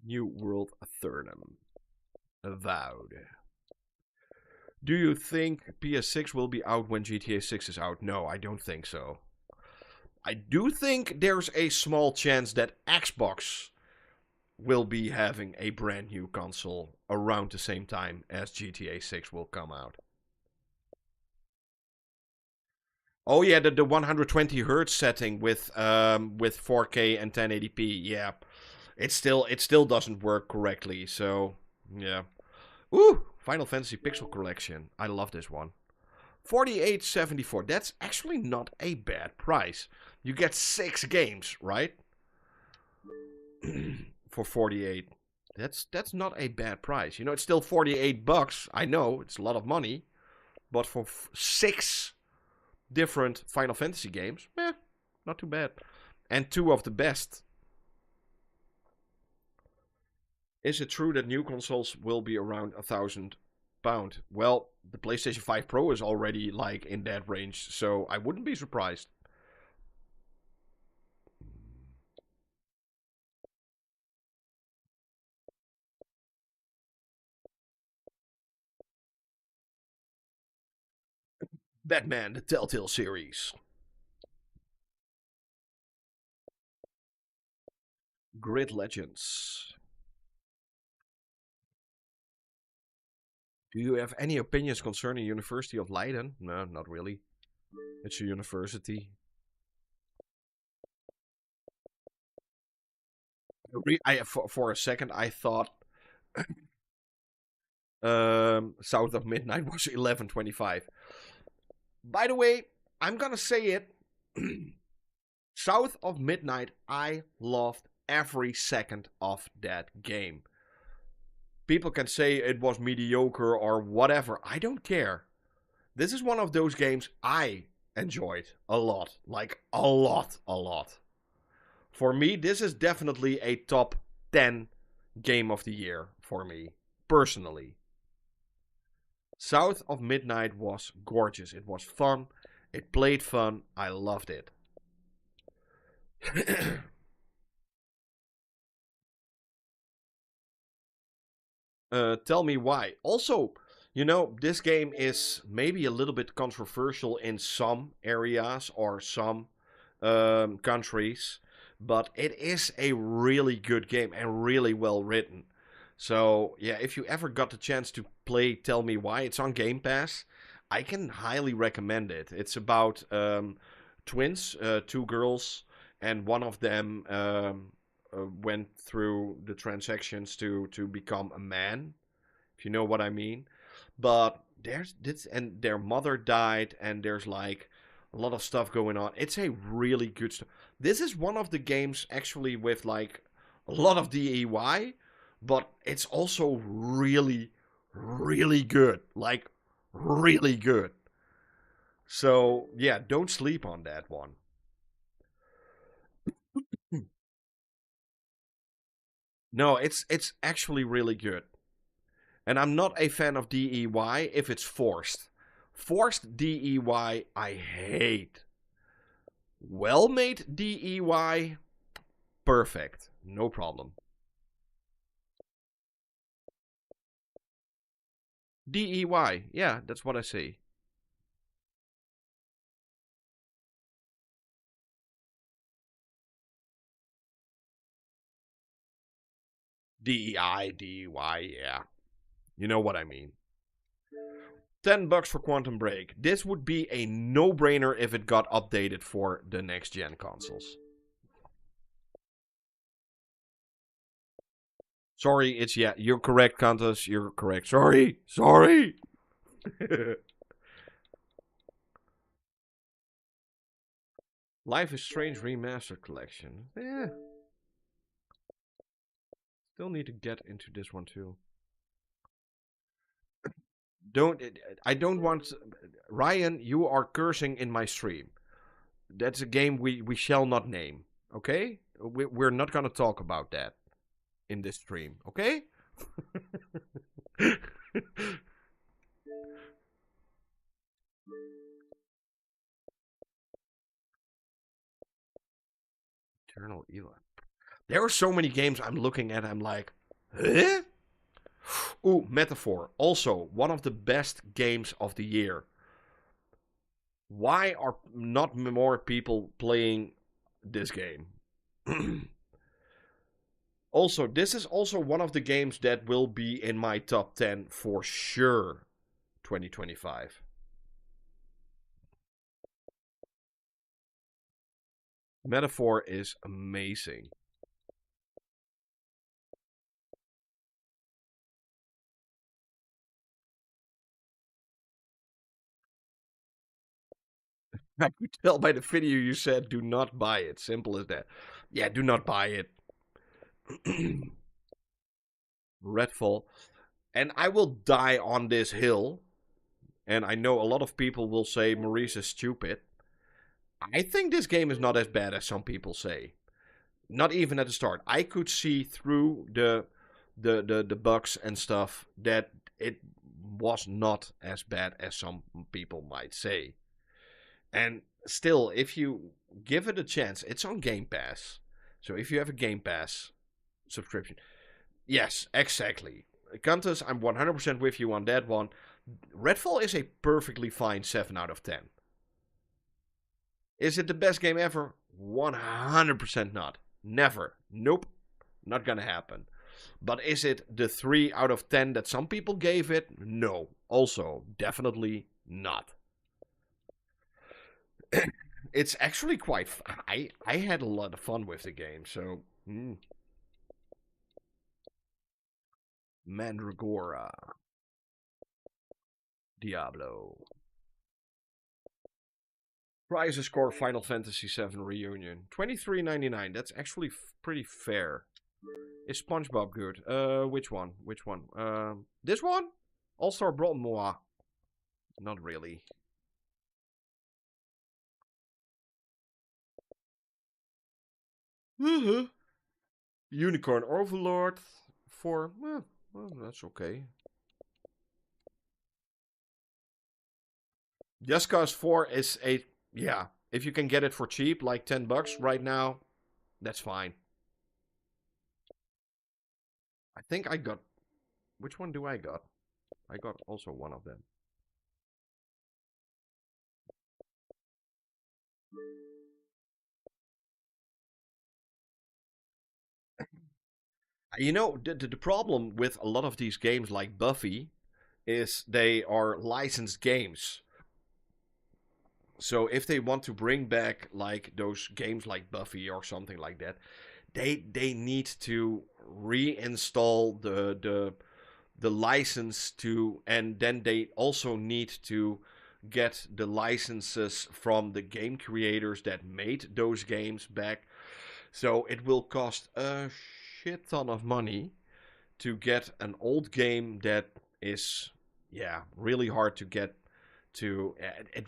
New World Athernum. Avowed. Do you think PS6 will be out when GTA 6 is out? No, I don't think so. I do think there's a small chance that Xbox will be having a brand new console around the same time as GTA 6 will come out. Oh yeah, the 120 hertz setting with 4K and 1080p. Yeah, it still doesn't work correctly. So yeah. Ooh, Final Fantasy Pixel Collection. I love this one. 48.74. That's actually not a bad price. You get 6 games, right? for 48. That's not a bad price. You know, it's still $48. I know it's a lot of money, but for 6 different Final Fantasy games, not too bad. And 2 of the best. Is it true that new consoles will be around £1,000? Well, the PlayStation 5 Pro is already like in that range, so I wouldn't be surprised. Batman, the Telltale series. Grid Legends. Do you have any opinions concerning University of Leiden? No, not really. It's a university. For a second, I thought South of Midnight was 1125. By the way, I'm gonna say it. South of Midnight, I loved every second of that game. People can say it was mediocre or whatever. I don't care. This is one of those games I enjoyed a lot. Like, a lot, a lot. For me, this is definitely a top 10 game of the year for me, personally. South of Midnight was gorgeous. It was fun. It played fun. I loved it. Tell me why. Also, you know, this game is maybe a little bit controversial in some areas or some countries, but it is a really good game and really well written. So, yeah, if you ever got the chance to play Tell Me Why, it's on Game Pass. I can highly recommend it. It's about twins, 2 girls, and one of them went through the transactions to become a man, if you know what I mean. But there's this, and their mother died, and there's like a lot of stuff going on. It's a really good stuff. This is one of the games actually with like a lot of DEY, but it's also really, really good. Like, really good. So, yeah, don't sleep on that one. No, it's actually really good. And I'm not a fan of DEY if it's forced. Forced DEY, I hate. Well made DEY, perfect. No problem. DEY, yeah, that's what I say. DEI, DEY, yeah. You know what I mean. $10 for Quantum Break. This would be a no-brainer if it got updated for the next-gen consoles. Sorry, it's, yeah, you're correct, Kantas. You're correct. Sorry. Life is Strange Remastered Collection. Yeah. Still need to get into this one too. I don't want... Ryan, you are cursing in my stream. That's a game we shall not name. Okay? We're not gonna talk about that in this stream. Okay? Eternal Eli. There are so many games I'm looking at. I'm like, huh? Ooh, Metaphor. Also, one of the best games of the year. Why are not more people playing this game? Also, this is also one of the games that will be in my top 10 for sure 2025. Metaphor is amazing. I could tell by the video you said do not buy it. Simple as that. Yeah, do not buy it. Redfall. And I will die on this hill. And I know a lot of people will say Maurice is stupid. I think this game is not as bad as some people say. Not even at the start. I could see through the bugs and stuff that it was not as bad as some people might say. And still, if you give it a chance, it's on Game Pass. So if you have a Game Pass subscription, yes, exactly. Countess, I'm 100% with you on that one. Redfall is a perfectly fine 7 out of 10. Is it the best game ever? 100% not. Never. Nope. Not gonna happen. But is it the 3 out of 10 that some people gave it? No. Also, definitely not. It's actually quite... I had a lot of fun with the game, so... Mandragora. Diablo. Prices score Final Fantasy VII Reunion. $23.99. That's actually pretty fair. Is SpongeBob good? Which one? Which one? This one? All-Star Brawl? Moi. Not really. Unicorn Overlord for... well, that's okay. Just Cause 4 is a... yeah, if you can get it for cheap, like $10 right now, that's fine. I think I got... which one do I got? I got also one of them. You know, the problem with a lot of these games like Buffy is they are licensed games. So if they want to bring back like those games like Buffy or something like that, they need to reinstall the license to, and then they also need to get the licenses from the game creators that made those games back. So it will cost a shit ton of money to get an old game that is, yeah, really hard to get to. It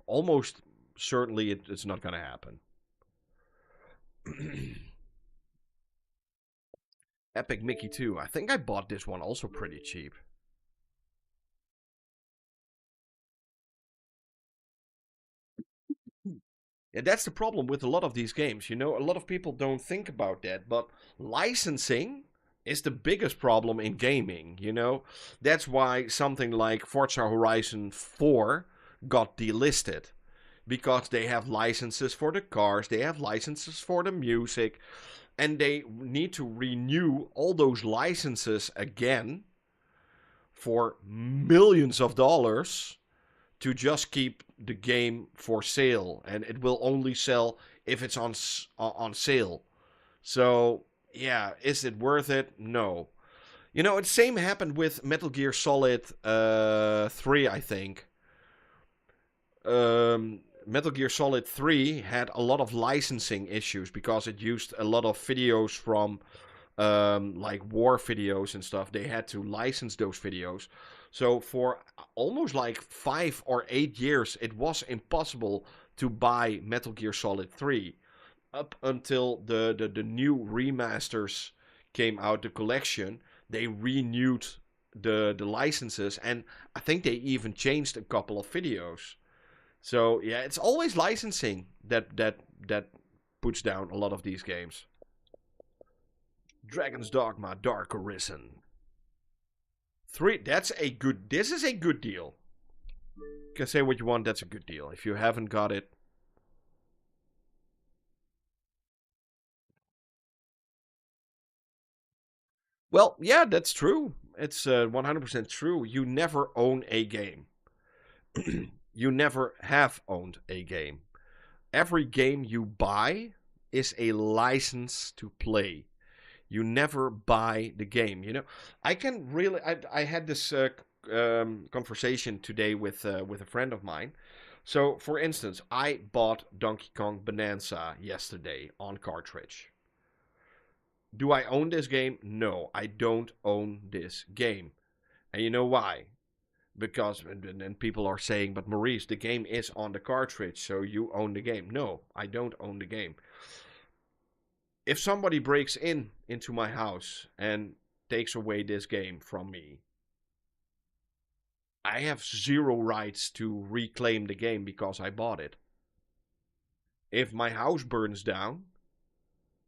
almost certainly it's not going to happen. Epic Mickey 2. I think I bought this one also pretty cheap. Yeah, that's the problem with a lot of these games. You know, a lot of people don't think about that, but licensing is the biggest problem in gaming, you know? That's why something like Forza Horizon 4 got delisted. Because they have licenses for the cars, they have licenses for the music, and they need to renew all those licenses again for millions of dollars to just keep the game for sale, and it will only sell if it's on sale. So yeah, is it worth it? No. You know, the same happened with Metal Gear Solid 3, I think. Metal Gear Solid 3 had a lot of licensing issues because it used a lot of videos from like war videos and stuff. They had to license those videos. So for almost like 5 or 8 years, it was impossible to buy Metal Gear Solid 3 up until the new remasters came out, the collection. They renewed the licenses, and I think they even changed a couple of videos. So yeah, it's always licensing that puts down a lot of these games. Dragon's Dogma Dark Arisen. 3, that's a good, this is a good deal. You can say what you want, that's a good deal. If you haven't got it. Well, yeah, that's true. It's 100% true. You never own a game. You never have owned a game. Every game you buy is a license to play. You never buy the game. You know, I can really. I had this conversation today with a friend of mine. So, for instance, I bought Donkey Kong Bonanza yesterday on cartridge. Do I own this game? No, I don't own this game. And you know why? Because, and people are saying, but Maurice, the game is on the cartridge, so you own the game. No, I don't own the game. If somebody breaks into my house and takes away this game from me, I have zero rights to reclaim the game because I bought it. If my house burns down,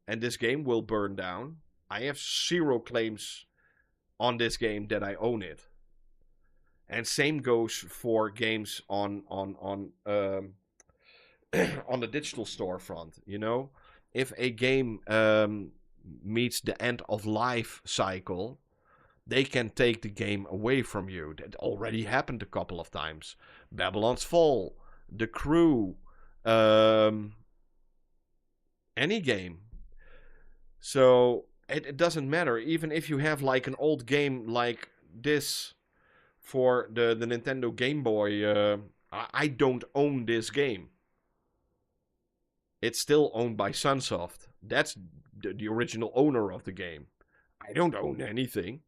and this game will burn down, I have zero claims on this game that I own it. And same goes for games on on the digital storefront. You know, if a game meets the end of life cycle, they can take the game away from you. That already happened a couple of times. Babylon's Fall, The Crew, any game. So it doesn't matter. Even if you have like an old game like this for the Nintendo Game Boy, I don't own this game. It's still owned by Sunsoft. That's the original owner of the game. I don't own anything.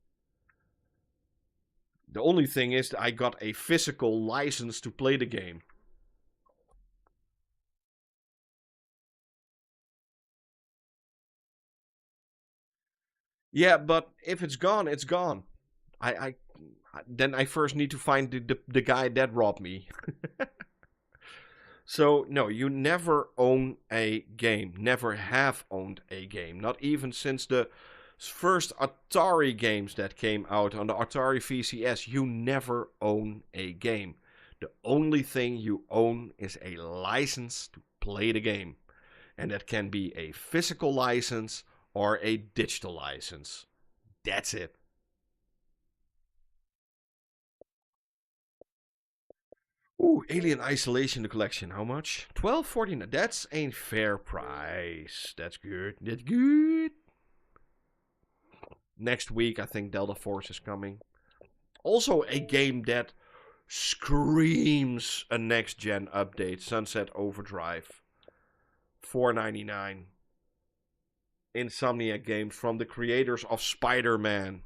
The only thing is that I got a physical license to play the game. Yeah, but if it's gone, it's gone. I then I first need to find the guy that robbed me. So no, you never own a game. Never have owned a game. Not even since the first Atari games that came out on the Atari VCS. You never own a game. The only thing you own is a license to play the game. And that can be a physical license or a digital license. That's it. Ooh, Alien Isolation the collection. How much? 12.49. That's a fair price. That's good. That's good. Next week, I think Delta Force is coming. Also, a game that screams a next gen update. Sunset Overdrive. $4.99. Insomniac Games from the creators of Spider-Man.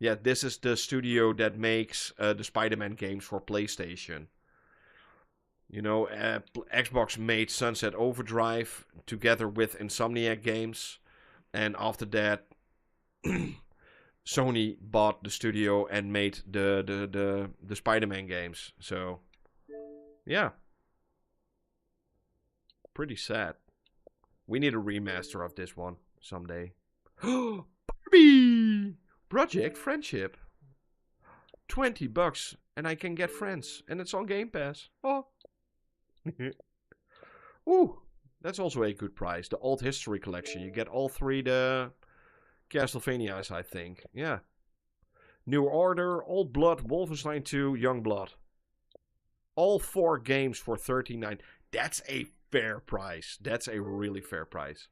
Yeah, this is the studio that makes the Spider-Man games for PlayStation. You know, Xbox made Sunset Overdrive together with Insomniac Games. And after that, Sony bought the studio and made the Spider-Man games. So, yeah. Pretty sad. We need a remaster of this one someday. Barbie! Project Friendship. $20 and I can get friends. And it's on Game Pass. Oh. Ooh, that's also a good price. The Old History Collection. You get all three the Castlevanias, I think. Yeah. New Order, Old Blood, Wolfenstein 2, Young Blood. All 4 games for $39. That's a fair price. That's a really fair price.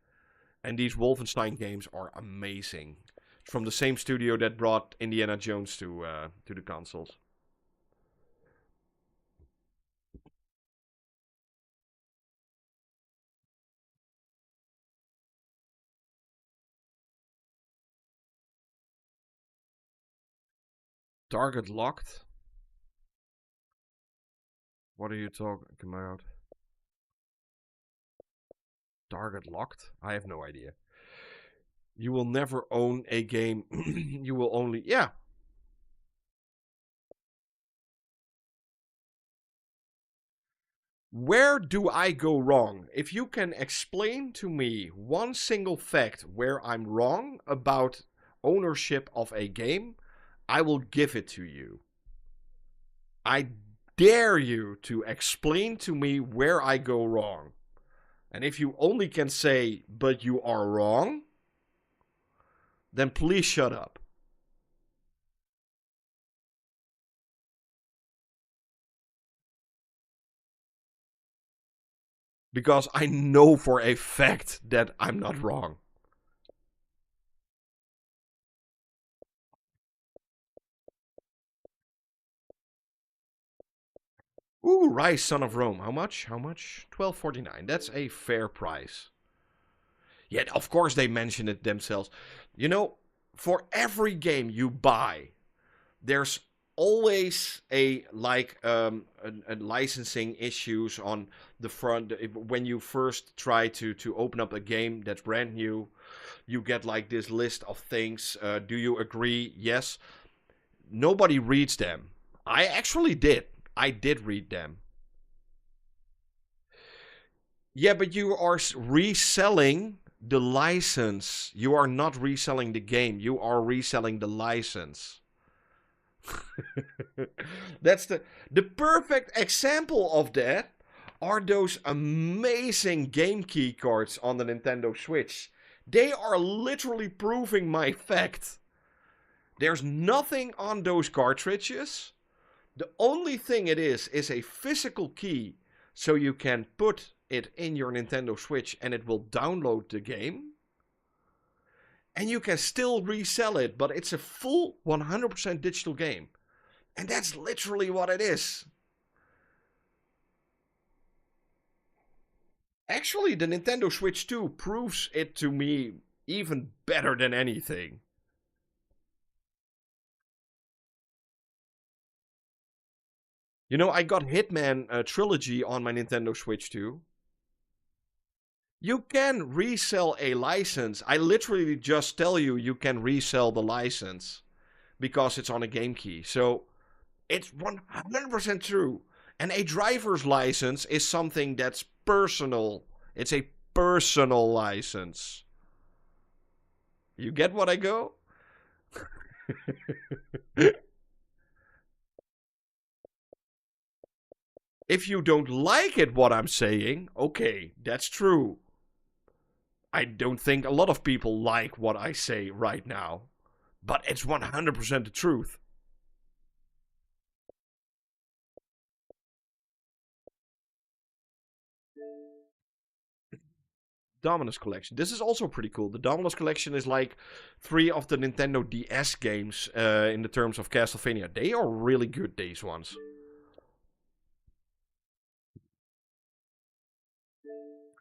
And these Wolfenstein games are amazing. From the same studio that brought Indiana Jones to the consoles. Target locked? What are you talking about? Target locked? I have no idea. You will never own a game. You will only... Yeah. Where do I go wrong? If you can explain to me one single fact where I'm wrong about ownership of a game, I will give it to you. I dare you to explain to me where I go wrong. And if you only can say, but you are wrong, then please shut up. Because I know for a fact that I'm not wrong. Ooh, Rise, Son of Rome. How much? How much? $12.49. That's a fair price. Yet, of course, they mention it themselves. You know, for every game you buy, there's always a licensing issues on the front. When you first try to open up a game that's brand new, you get like this list of things. Do you agree? Yes. Nobody reads them. I actually did. I did read them. Yeah, but you are reselling the license. You are not reselling the game. You are reselling the license. That's the perfect example of that are those amazing game key cards on the Nintendo Switch. They are literally proving my fact. There's nothing on those cartridges. The only thing it is a physical key, so you can put it in your Nintendo Switch and it will download the game. And you can still resell it, but it's a full 100% digital game. And that's literally what it is. Actually, the Nintendo Switch 2 proves it to me even better than anything. You know, I got Hitman Trilogy on my Nintendo Switch 2. You can resell a license. I literally just tell you you can resell the license because it's on a game key. So it's 100% true. And a driver's license is something that's personal. It's a personal license. You get what I go? If you don't like it, what I'm saying, okay, that's true. I don't think a lot of people like what I say right now. But it's 100% the truth. Dominus Collection. This is also pretty cool. The Dominus Collection is like 3 of the Nintendo DS games in the terms of Castlevania. They are really good, these ones.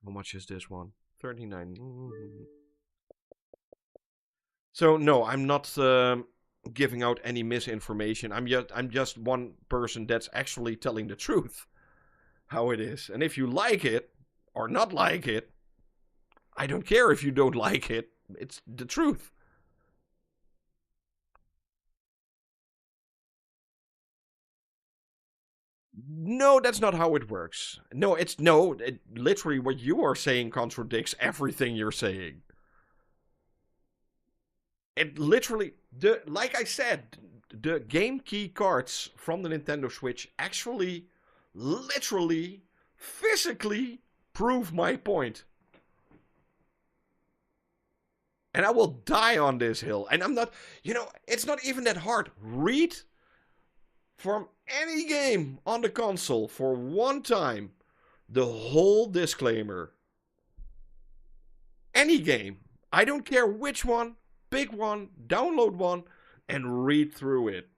How much is this one? 39. So no, I'm not giving out any misinformation. I'm just one person that's actually telling the truth, how it is. And if you like it or not like it, I don't care if you don't like it. It's the truth. No, that's not how it works. No, literally what you are saying contradicts everything you're saying. It literally, like I said, the game key cards from the Nintendo Switch actually, literally, physically prove my point. And I will die on this hill. And I'm not, it's not even that hard. Read from any game on the console for one time the whole disclaimer. Any game. I don't care which one. Pick one, download one, and read through it.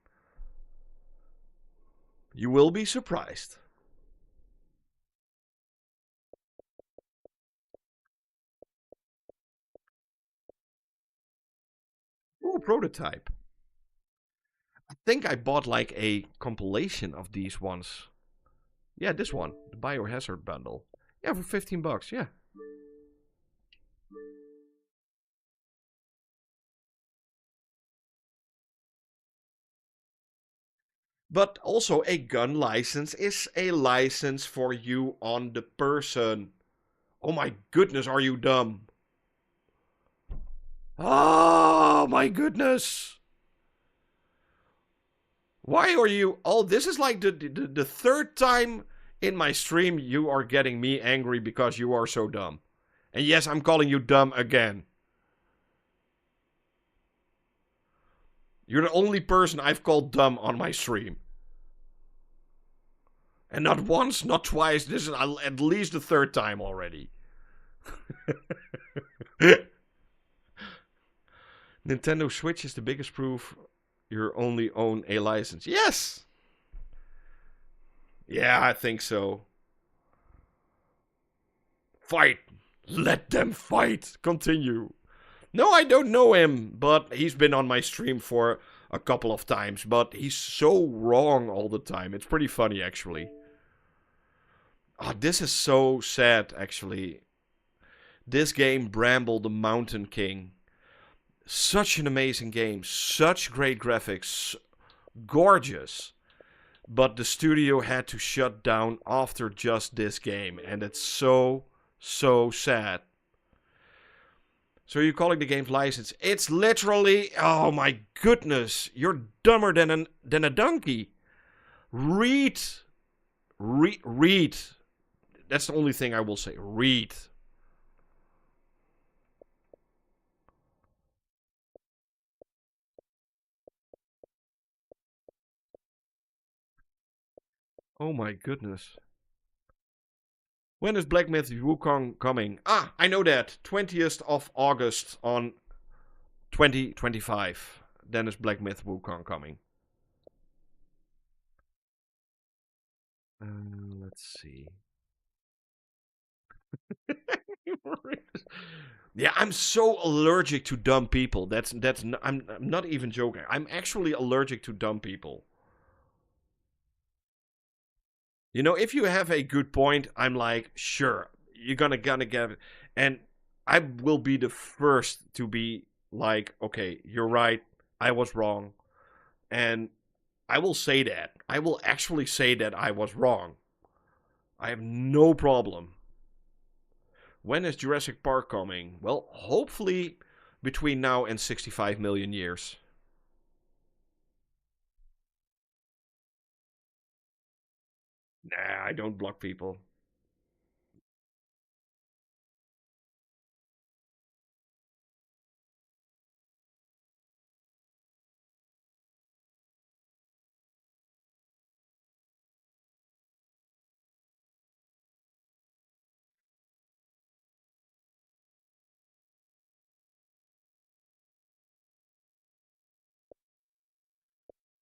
You will be surprised. Ooh, prototype. I think I bought like a compilation of these ones. Yeah, this one, the Biohazard bundle. Yeah, for 15 bucks, yeah. But also a gun license is a license for you on the person. Oh my goodness, are you dumb? Oh my goodness. Why are you... Oh, this is like the third time in my stream you are getting me angry because you are so dumb. And yes, I'm calling you dumb again. You're the only person I've called dumb on my stream. And not once, not twice. This is at least the third time already. Nintendo Switch is the biggest proof you only own a license. Yes! Yeah, I think so. Fight! Let them fight. Continue. No, I don't know him, but he's been on my stream for a couple of times, but he's so wrong all the time. It's pretty funny, actually. Oh, this is so sad, actually. This game, Bramble the Mountain King. Such an amazing game. Such great graphics. Gorgeous. But the studio had to shut down after just this game. And it's so, so sad. So you're calling the game's license? It's literally... Oh my goodness. You're dumber than a donkey. Read. Read. That's the only thing I will say. Read. Oh my goodness. When is Black Myth Wukong coming? Ah, I know that. 20th of August on 2025. Then is Black Myth Wukong coming. Let's see. Yeah, I'm so allergic to dumb people. I'm not even joking. I'm actually allergic to dumb people. You know, if you have a good point, I'm like, sure, you're gonna get it. And I will be the first to be like, okay, you're right, I was wrong. And I will say that. I will actually say that I was wrong. I have no problem. When is Jurassic Park coming? Well, hopefully between now and 65 million years. Nah, I don't block people.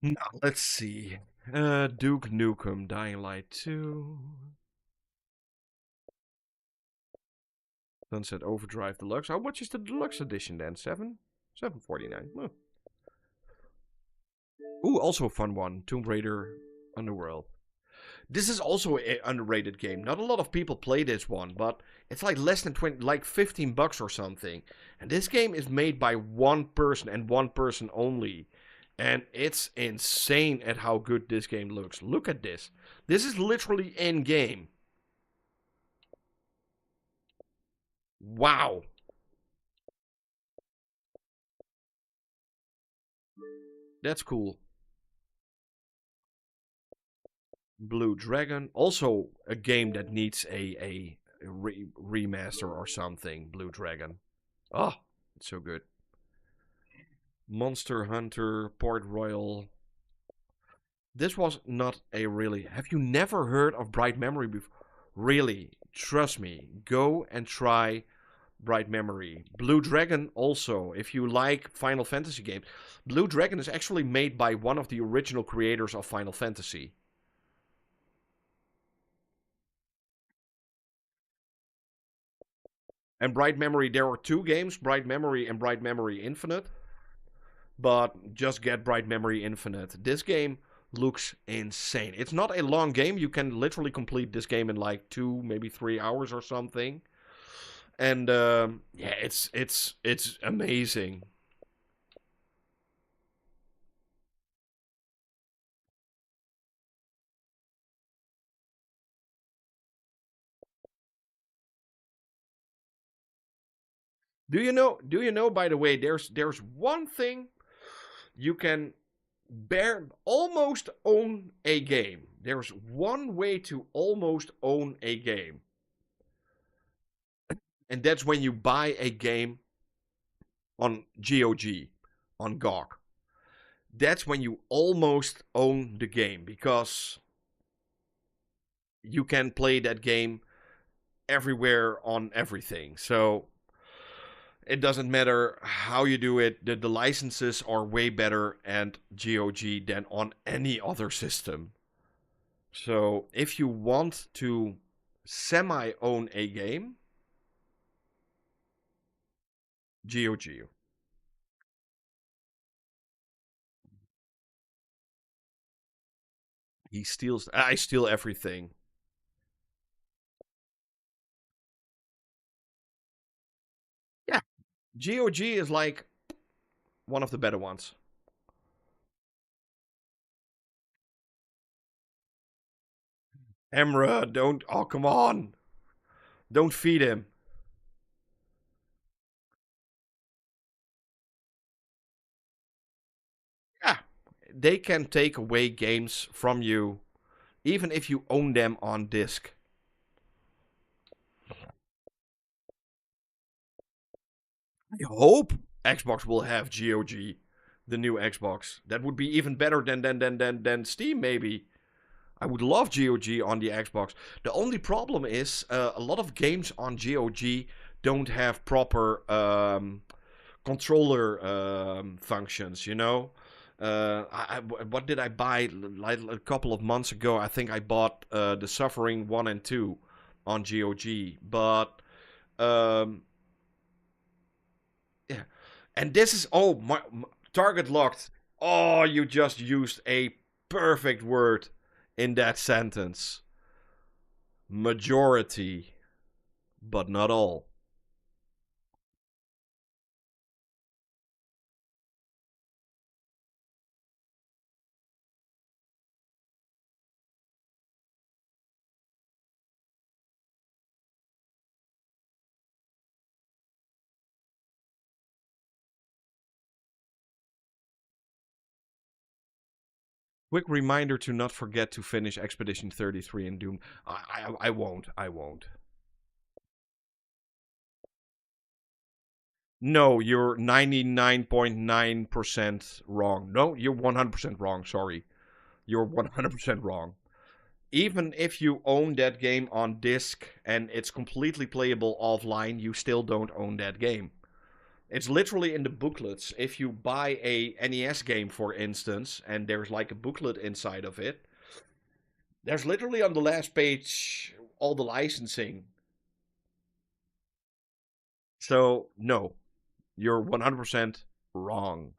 Now, let's see. Duke Nukem, Dying Light 2. Sunset Overdrive Deluxe. How much is the Deluxe Edition then? 749. Oh. Ooh, also a fun one. Tomb Raider Underworld. This is also an underrated game. Not a lot of people play this one, but it's like less than 20, like 15 bucks or something. And this game is made by one person and one person only. And it's insane at how good this game looks. Look at this. This is literally in game. Wow. That's cool. Blue Dragon. Also a game that needs a remaster or something. Blue Dragon. Oh, it's so good. Monster Hunter, Port Royal. This was not a really... Have you never heard of Bright Memory before? Really, trust me. Go and try Bright Memory. Blue Dragon also, if you like Final Fantasy games. Blue Dragon is actually made by one of the original creators of Final Fantasy. And Bright Memory, there are two games, Bright Memory and Bright Memory Infinite. But just get Bright Memory Infinite. This game looks insane. It's not a long game. You can literally complete this game in like 2, maybe 3 hours or something. And yeah, it's amazing. Do you know? Do you know? By the way, there's one thing you can almost own a game. There's one way to almost own a game, and that's when you buy a game on GOG, on GOG. That's when you almost own the game because you can play that game everywhere on everything. So it doesn't matter how you do it. The licenses are way better at GOG than on any other system. So if you want to semi-own a game, GOG. He steals. I steal everything. Yeah, GOG is like one of the better ones. Emra, don't. Oh, come on. Don't feed him. Yeah, they can take away games from you, even if you own them on disc. I hope Xbox will have GOG, the new Xbox. That would be even better than Steam, maybe. I would love GOG on the Xbox. The only problem is a lot of games on GOG don't have proper controller functions, you know? What did I buy like a couple of months ago? I think I bought The Suffering 1 and 2 on GOG. But, yeah. And this is, oh, my target locked. Oh, you just used a perfect word in that sentence. Majority, but not all. Quick reminder to not forget to finish Expedition 33 in Doom. I won't. I won't. No, you're 99.9% wrong. No, you're 100% wrong. Sorry. You're 100% wrong. Even if you own that game on disc and it's completely playable offline, you still don't own that game. It's literally in the booklets. If you buy a NES game, for instance, and there's like a booklet inside of it, there's literally on the last page all the licensing. So, no, you're 100% wrong.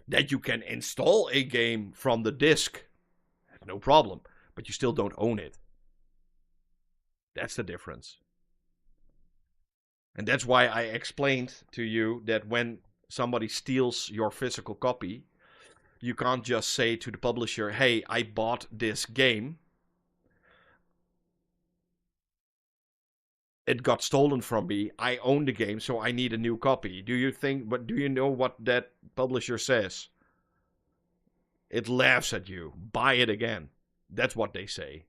That you can install a game from the disc, no problem, but you still don't own it. That's the difference. And that's why I explained to you that when somebody steals your physical copy, you can't just say to the publisher, hey, I bought this game. It got stolen from me. I own the game, so I need a new copy. Do you know what that publisher says? It laughs at you. Buy it again. That's what they say.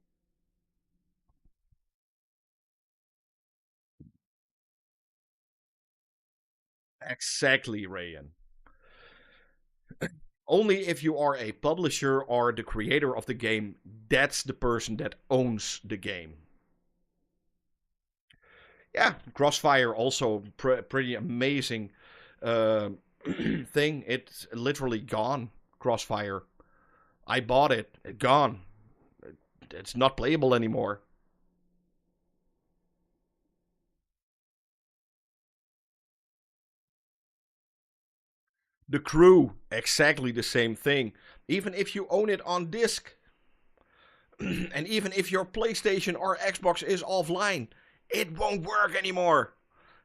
Exactly, Rayan. Only if you are a publisher or the creator of the game, that's the person that owns the game. Yeah, Crossfire also pretty amazing uh, thing. It's literally gone. Crossfire. I bought it. Gone. It's not playable anymore. The Crew, exactly the same thing. Even if you own it on disc, and even if your PlayStation or Xbox is offline, it won't work anymore.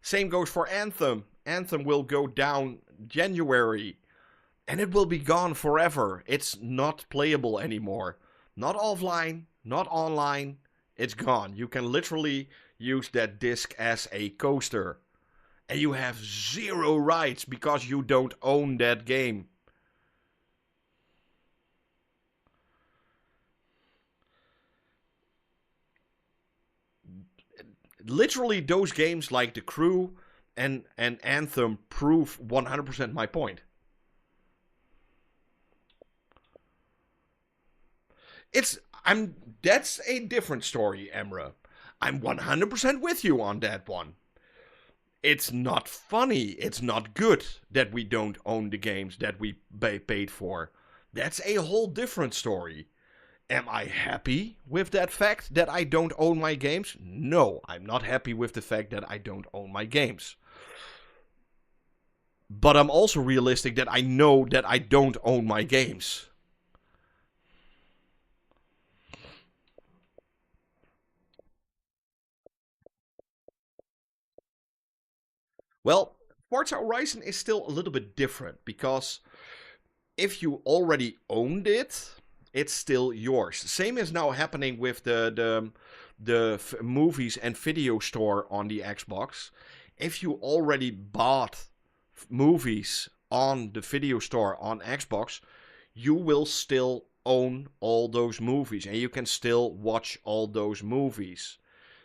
Same goes for Anthem. Anthem will go down January, and it will be gone forever. It's not playable anymore. Not offline, not online. It's gone. You can literally use that disc as a coaster. And you have zero rights because you don't own that game. Literally, those games like The Crew and Anthem prove 100% my point. It's I'm That's a different story, Emra. I'm 100% with you on that one. It's not funny. It's not good that we don't own the games that we paid for. That's a whole different story. Am I happy with that fact that I don't own my games? No, I'm not happy with the fact that I don't own my games. But I'm also realistic that I know that I don't own my games. Well, Forza Horizon is still a little bit different because if you already owned it, it's still yours. Same is now happening with the movies and video store on the Xbox. If you already bought movies on the video store on Xbox, you will still own all those movies and you can still watch all those movies.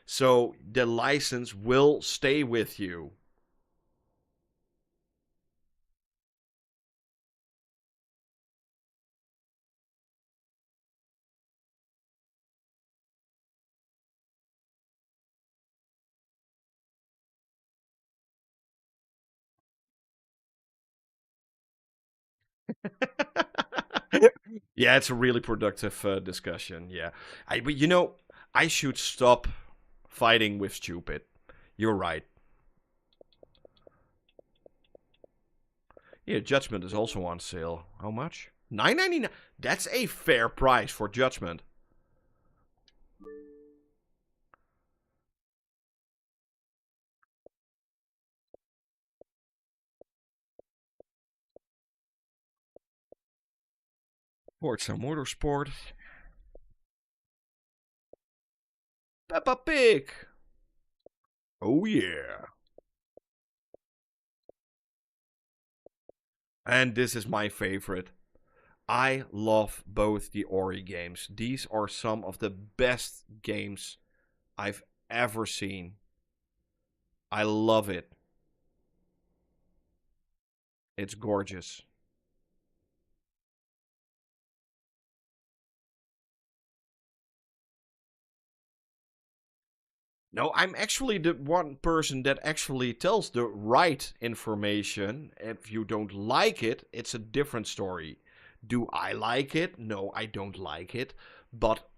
So the license will stay with you. Yeah, it's a really productive discussion. Yeah, but I should stop fighting with stupid. You're right. Yeah, Judgment is also on sale. How much? $9.99. That's a fair price for Judgment. Forza Motorsport. Peppa Pig. Oh yeah. And this is my favorite. I love both the Ori games. These are some of the best games I've ever seen. I love it. It's gorgeous. No, I'm actually the one person that actually tells the right information. If you don't like it, it's a different story. Do I like it? No, I don't like it. But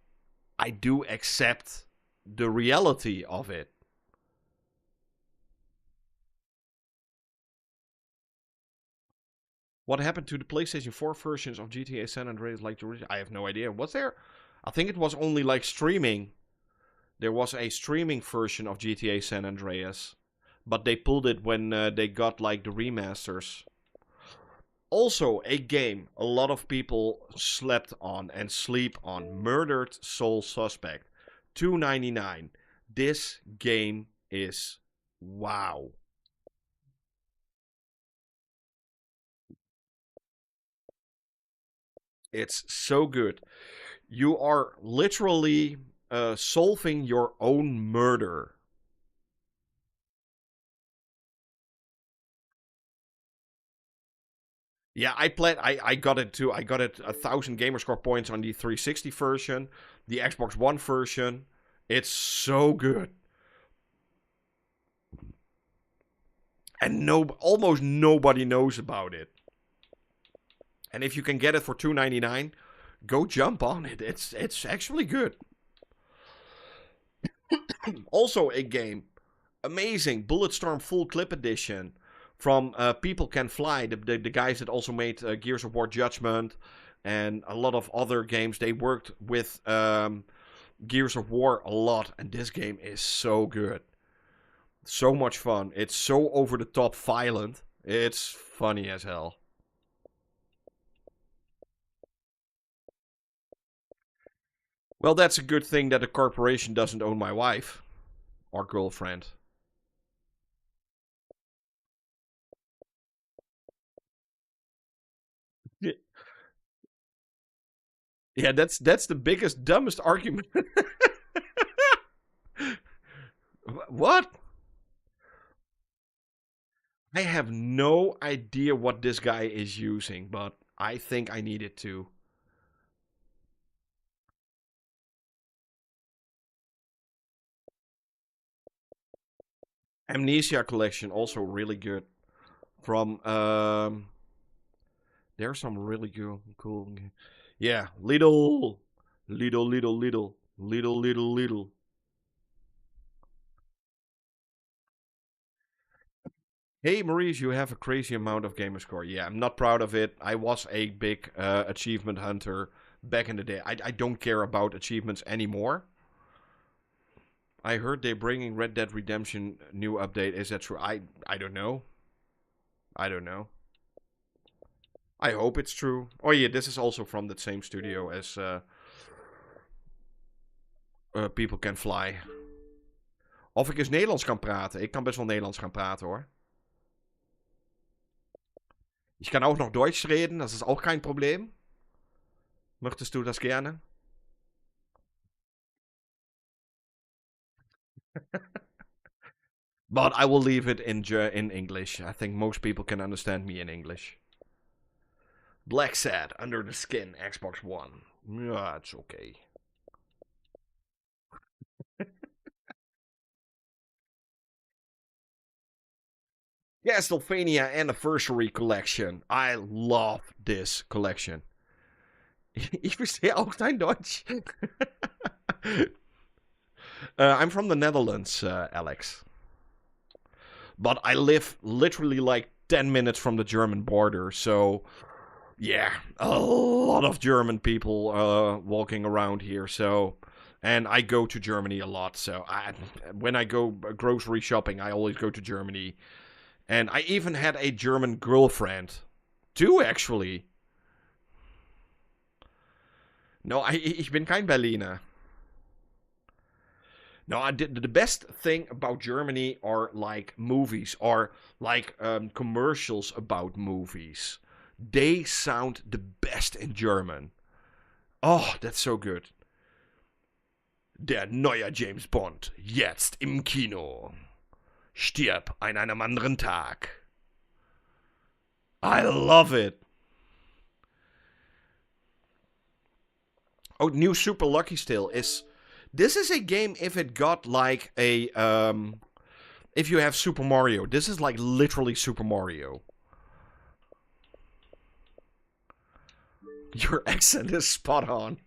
I do accept the reality of it. What happened to the PlayStation 4 versions of GTA San Andreas like the original? I have no idea. Was there? I think it was only like streaming. There was a streaming version of GTA San Andreas, but they pulled it when they got like the remasters. Also, a game a lot of people slept on and sleep on. Murdered Soul Suspect. $2.99. This game is wow. It's so good. You are literally solving your own murder. Yeah, I got it too. I got it 1,000 gamerscore points on the 360 version, the Xbox One version. It's so good. And almost nobody knows about it. And if you can get it for $2.99, go jump on it. It's actually good. Also a game, amazing Bulletstorm Full Clip Edition from People Can Fly, the guys that also made Gears of War Judgment and a lot of other games. They worked with Gears of War a lot, and this game is so good. So much fun. It's so over the top violent. It's funny as hell. Well, that's a good thing that a corporation doesn't own my wife or girlfriend. Yeah, that's the biggest, dumbest argument. What? I have no idea what this guy is using, but I think I need it too. Amnesia Collection, also really good. From there's some really cool. Yeah, little. Hey, Maurice, you have a crazy amount of gamer score. Yeah, I'm not proud of it. I was a big achievement hunter back in the day. I don't care about achievements anymore. I heard they're bringing Red Dead Redemption new update. Is that true? I don't know. I don't know. I hope it's true. Oh yeah, this is also from the same studio as People Can Fly. Of ik eens Nederlands kan praten. Ik kan best wel Nederlands gaan praten hoor. Ich kann auch noch Deutsch reden, das ist auch kein Problem. Möchtest du das gerne? But I will leave it in English. I think most people can understand me in English. Black Sad, Under the Skin, Xbox One. Yeah, it's okay. Castlevania Anniversary Collection. I love this collection. Ich verstehe auch dein Deutsch. I'm from the Netherlands, Alex. But I live literally like 10 minutes from the German border, so yeah, a lot of German people walking around here, so... And I go to Germany a lot, so when I go grocery shopping, I always go to Germany. And I even had a German girlfriend. Two, actually. No, ich bin kein Berliner. No, the best thing about Germany are like movies, or like commercials about movies. They sound the best in German. Oh, that's so good. Der neue James Bond, jetzt im Kino. Stirb an einem anderen Tag. I love it. Oh, new Super Lucky Still is... This is a game if it got like a... if you have Super Mario. This is like literally Super Mario. Your accent is spot on.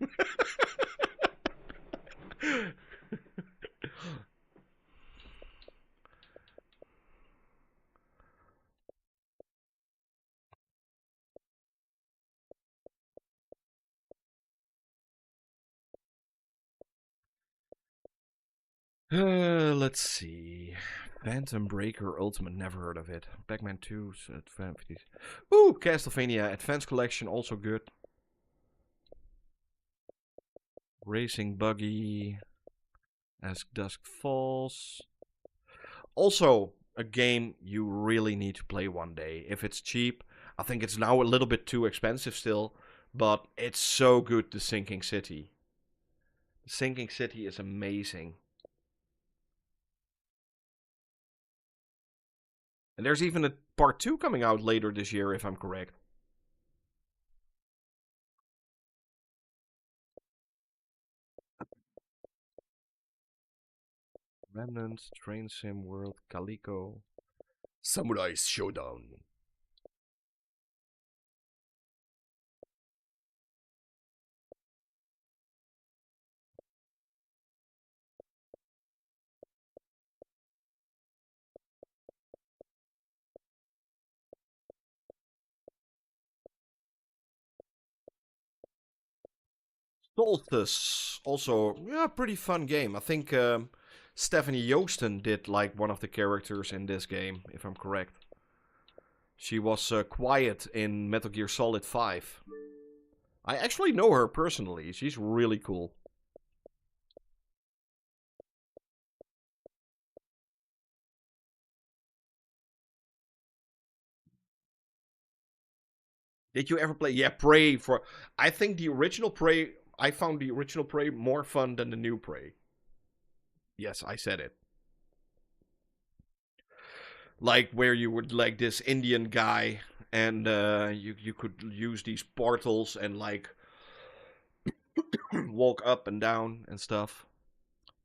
Let's see. Phantom Breaker Ultimate, never heard of it. Pac-Man 2, ooh, Castlevania Advance Collection, also good. Racing Buggy, As Dusk Falls. Also, a game you really need to play one day. If it's cheap, I think it's now a little bit too expensive still, but it's so good, The Sinking City. The Sinking City is amazing. And there's even a part 2 coming out later this year, if I'm correct. Remnant, Train Sim World, Calico, Samurai Showdown. Solstice, also, yeah, pretty fun game. I think Stephanie Joosten did like one of the characters in this game, if I'm correct. She was quiet in Metal Gear Solid 5. I actually know her personally. She's really cool. Did you ever play? Yeah, Prey for... I think the original Prey... I found the original Prey more fun than the new Prey. Yes, I said it. Like where you would like this Indian guy, and you could use these portals and like walk up and down and stuff.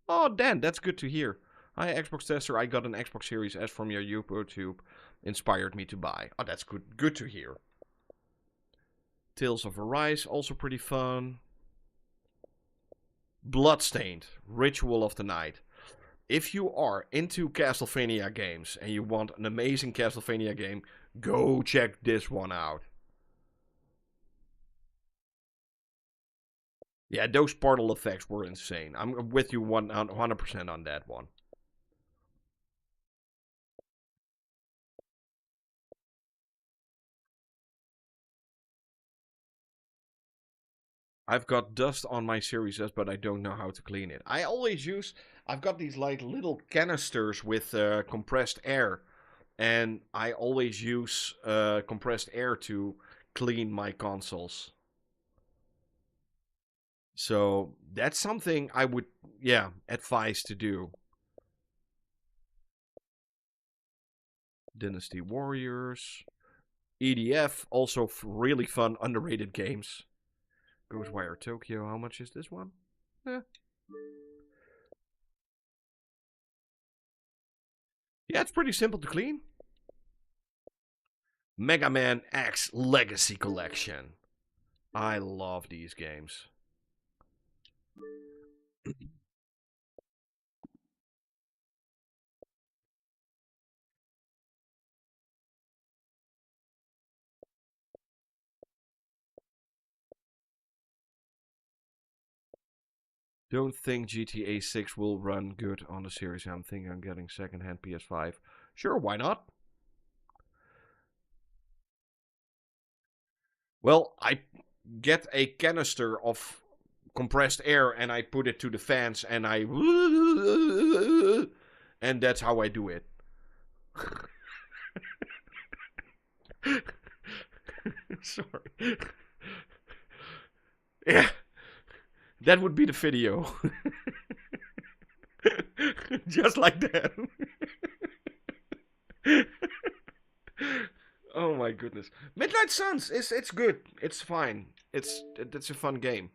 Oh, Dan, that's good to hear. Hi, Xbox tester. I got an Xbox Series S from your YouTube. Inspired me to buy. Oh, that's good. Good to hear. Tales of Arise, also pretty fun. Bloodstained, Ritual of the Night. if you are into Castlevania games and you want an amazing Castlevania game, go check this one out. Yeah, those portal effects were insane. I'm with you 100% on that one. I've got dust on my Series S, but I don't know how to clean it. I've got these like little canisters with compressed air, and I always use compressed air to clean my consoles. So that's something I would, yeah, advise to do. Dynasty Warriors, EDF, also really fun, underrated games. Ghostwire Tokyo, how much is this one? Yeah. Yeah, it's pretty simple to clean. Mega Man X Legacy Collection. I love these games. Don't think GTA 6 will run good on the series. I'm thinking I'm getting secondhand PS5. Sure, why not? Well, I get a canister of compressed air and I put it to the fans and I... And that's how I do it. Sorry. Yeah. That would be the video. Just like that. Oh my goodness. Midnight Suns it's good. It's fine. It's a fun game.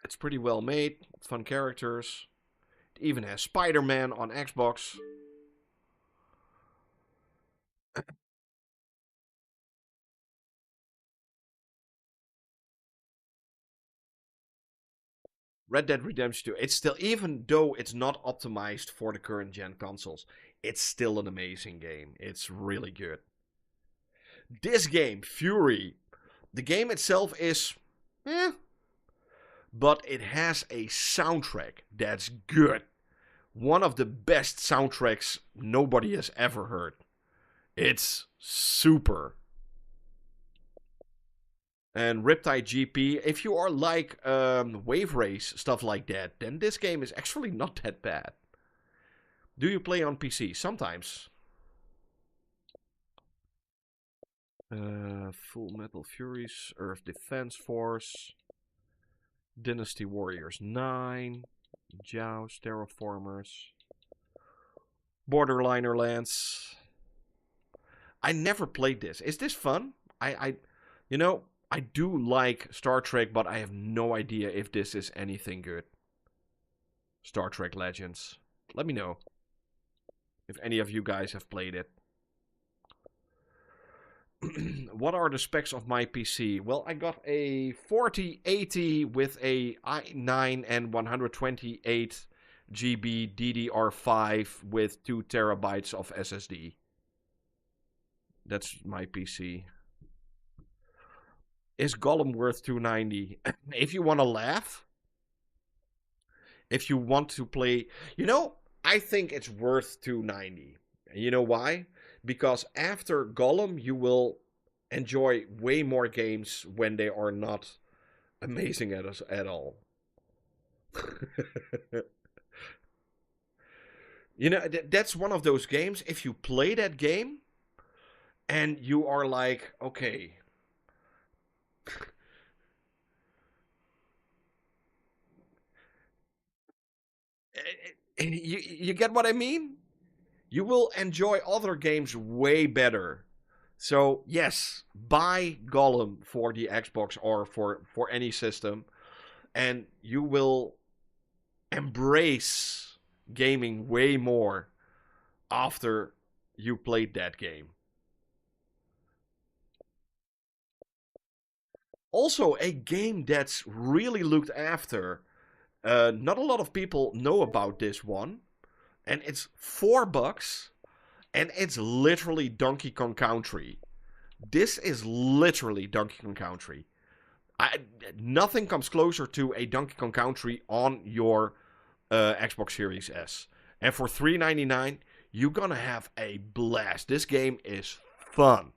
It's pretty well made, fun characters. It even has Spider-Man on Xbox. Red Dead Redemption 2, it's still, even though it's not optimized for the current gen consoles, it's still an amazing game. It's really good. This game, Fury, the game itself is but it has a soundtrack that's good. One of the best soundtracks nobody has ever heard. It's super. And Riptide GP, if you are like Wave Race, stuff like that, then this game is actually not that bad. Do you play on PC? Sometimes. Full Metal Furies, Earth Defense Force, Dynasty Warriors 9, Joust, Terraformers, Borderliner Lands. I never played this. Is this fun? You know, I do like Star Trek, but I have no idea if this is anything good. Star Trek Legends. Let me know if any of you guys have played it. What are the specs of my PC? Well, I got a 4080 with a i9 and 128 GB DDR5 with 2 terabytes of SSD. That's my PC. Is Gollum worth 290? If you want to laugh, if you want to play, I think it's worth 290. You know why? Because after Gollum, you will enjoy way more games when they are not amazing at all. That's one of those games. If you play that game and you are like, okay, you get what I mean? You will enjoy other games way better. So yes, buy Gollum for the Xbox or for any system, and you will embrace gaming way more after you played that game. Also, a game that's really looked after Not a lot of people know about this one, and it's $4, and it's literally Donkey Kong Country. This is literally Donkey Kong Country. I, Nothing comes closer to a Donkey Kong Country on your Xbox Series S. And for $3.99, you're gonna have a blast. This game is fun.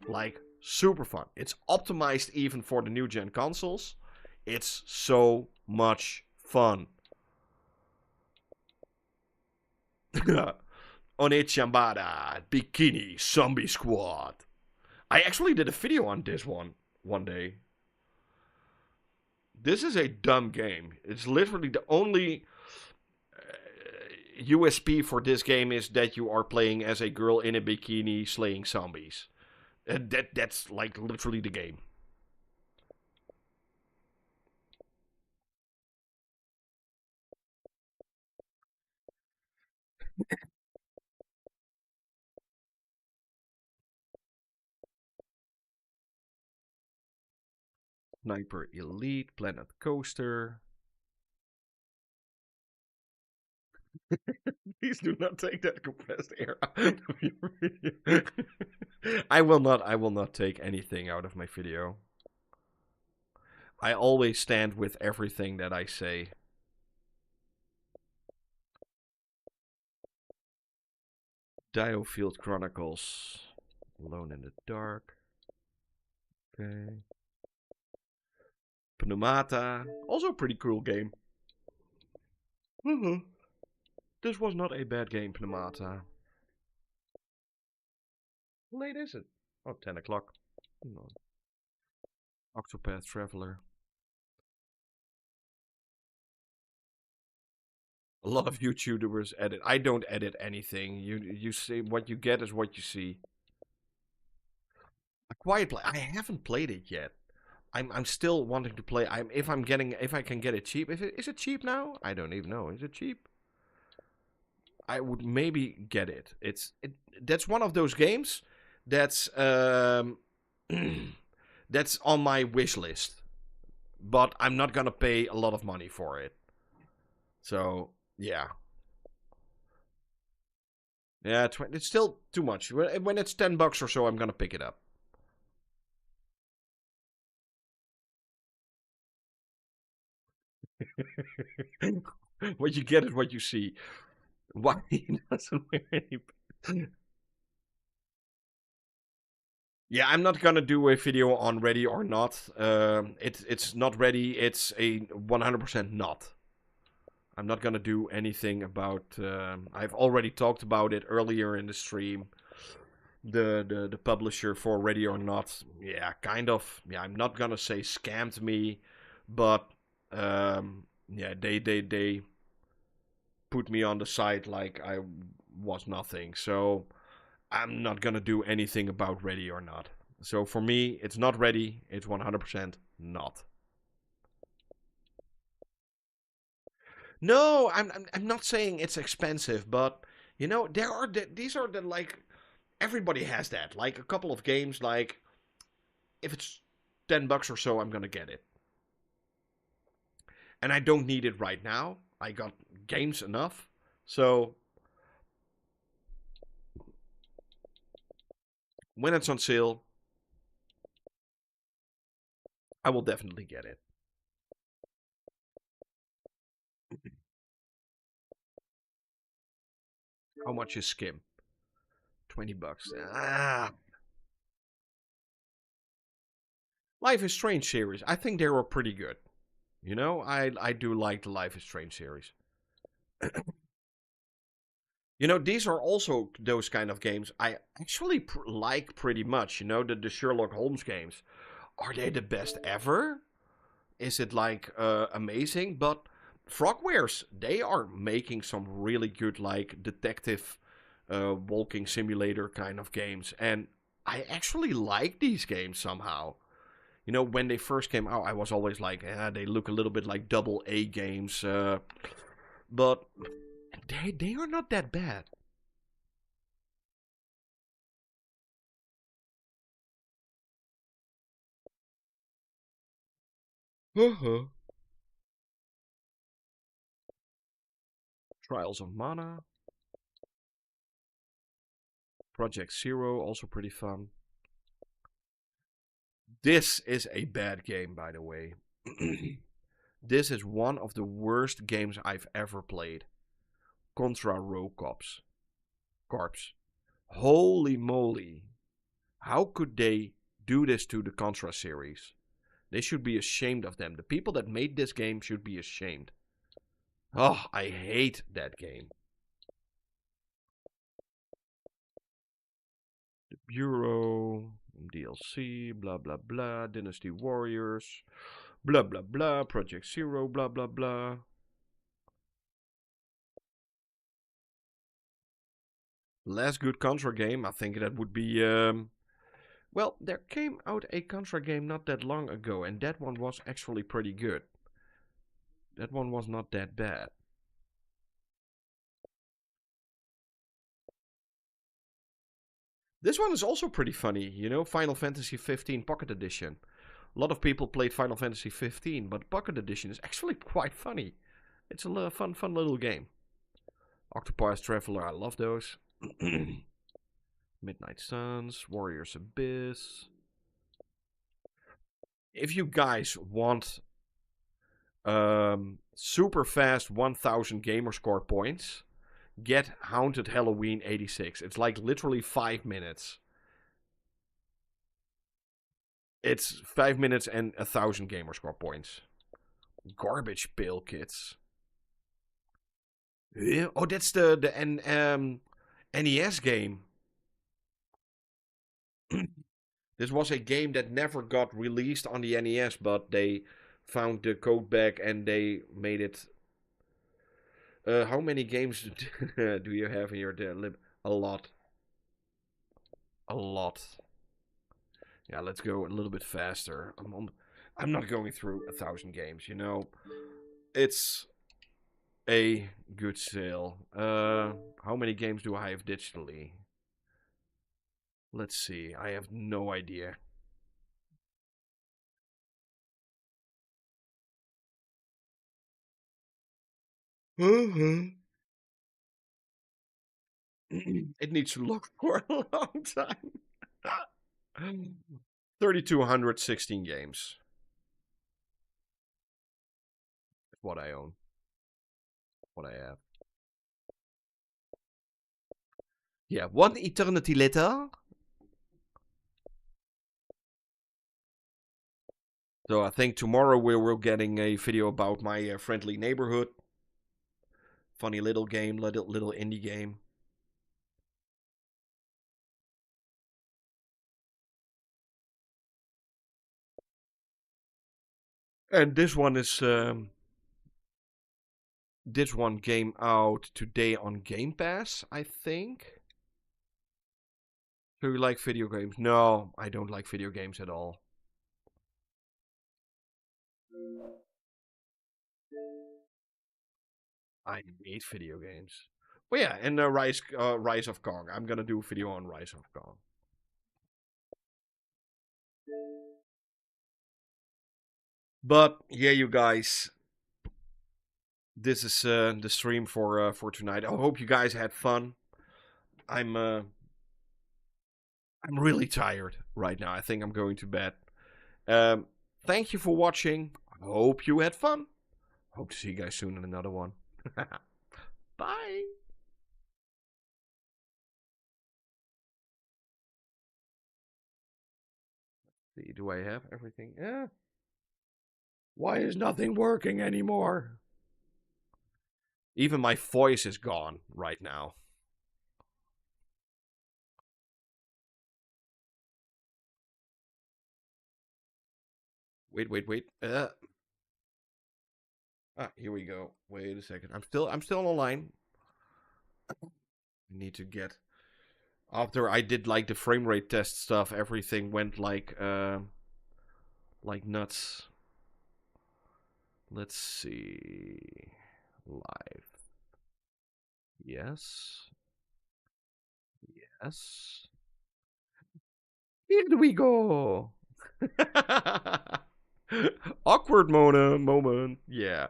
Like, super fun. It's optimized even for the new gen consoles. It's so much fun. Onechambada, Bikini, Zombie Squad. I actually did a video on this one day. This is a dumb game. It's literally the only USP for this game is that you are playing as a girl in a bikini slaying zombies. That's like literally the game. Sniper Elite, Planet Coaster. Please do not take that compressed air out of your video. I will not take anything out of my video. I always stand with everything that I say. Diofield Chronicles. Alone in the Dark. Okay. Pneumata. Also a pretty cool game. This was not a bad game, Pneumata. How late is it? Oh, 10 o'clock. No. Octopath Traveler. A lot of YouTubers edit. I don't edit anything. You see what you get is what you see. A Quiet Play. I haven't played it yet. I'm still wanting to play. If I can get it cheap. Is it cheap now? I don't even know. Is it cheap? I would maybe get it. That's one of those games that's that's on my wish list, but I'm not gonna pay a lot of money for it. So yeah, yeah, it's still too much. When it's $10 or so, I'm gonna pick it up. What you get is what you see. Why he doesn't wear any? Yeah, I'm not gonna do a video on ready or not. It's not ready. It's a 100% not. I'm not gonna do anything about. I've already talked about it earlier in the stream. The publisher for Ready or Not, yeah, kind of. Yeah, I'm not gonna say scammed me, but yeah, they put me on the side like I was nothing. So I'm not gonna do anything about Ready or Not. So for me, it's not ready. It's 100% not. No, I'm not saying it's expensive, but you know these are the like everybody has that. Like a couple of games, like if it's $10 or so, I'm gonna get it, and I don't need it right now. I got games enough, so when it's on sale, I will definitely get it. How much is Skim? $20. Ah, Life is Strange series. I think they were pretty good. You know, I do like the Life is Strange series. You know, these are also those kind of games I actually like pretty much. You know, the Sherlock Holmes games. Are they the best ever? Is it like amazing? But Frogwares, they are making some really good like detective walking simulator kind of games, and I actually like these games somehow. You know, when they first came out, I was always like, they look a little bit like double A games, but they are not that bad. Uh-huh. Trials of Mana. Project Zero, also pretty fun. This is a bad game, by the way. This is one of the worst games I've ever played. Contra Row Corps. Holy moly. How could they do this to the Contra series? They should be ashamed of them. The people that made this game should be ashamed. Oh, I hate that game. The Bureau, DLC, blah blah blah, Dynasty Warriors, blah blah blah, Project Zero, blah blah blah. Last good Contra game, I think that would be, well, there came out a Contra game not that long ago, and that one was actually pretty good. That one was not that bad. This one is also pretty funny, you know, Final Fantasy 15 Pocket Edition. A lot of people played Final Fantasy 15, but Pocket Edition is actually quite funny. It's a fun little game. Octopath Traveler, I love those. Midnight Suns, Warriors Abyss. If you guys want super fast 1000 gamerscore points, get Haunted Halloween 86. It's like literally 5 minutes. It's 5 minutes and 1000 gamerscore points. Garbage Pail Kids. Yeah. Oh, that's the NES game. This was a game that never got released on the NES, but they found the code back and they made it. How many games do you have in your lib? A lot. A lot. Yeah, let's go a little bit faster. I'm not going through 1000 games, you know. It's a good sale. How many games do I have digitally? Let's see. I have no idea. It needs to look for a long time. 3,216 games. What I own. What I have. Yeah, one eternity later. So I think tomorrow we're getting a video about my friendly neighborhood. Funny little game, little indie game. And this one is this one came out today on Gamepass, I think. Do you like video games? No, I don't like video games at all. I hate video games. Well, yeah, and Rise of Kong. I'm gonna do a video on Rise of Kong. But yeah, you guys, this is the stream for tonight. I hope you guys had fun. I'm really tired right now. I think I'm going to bed. Thank you for watching. I hope you had fun. Hope to see you guys soon in another one. Bye. See, do I have everything? Yeah. Why is nothing working anymore? Even my voice is gone right now. Wait. Here we go. Wait a second. I'm still on the line. I need to get. After I did like the frame rate test stuff, everything went like nuts. Let's see. Live. Yes. Yes. Here we go. Awkward moment. Yeah.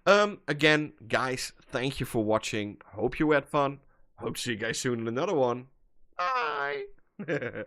Again, guys, thank you for watching. Hope you had fun. Hope to see you guys soon in another one. Bye!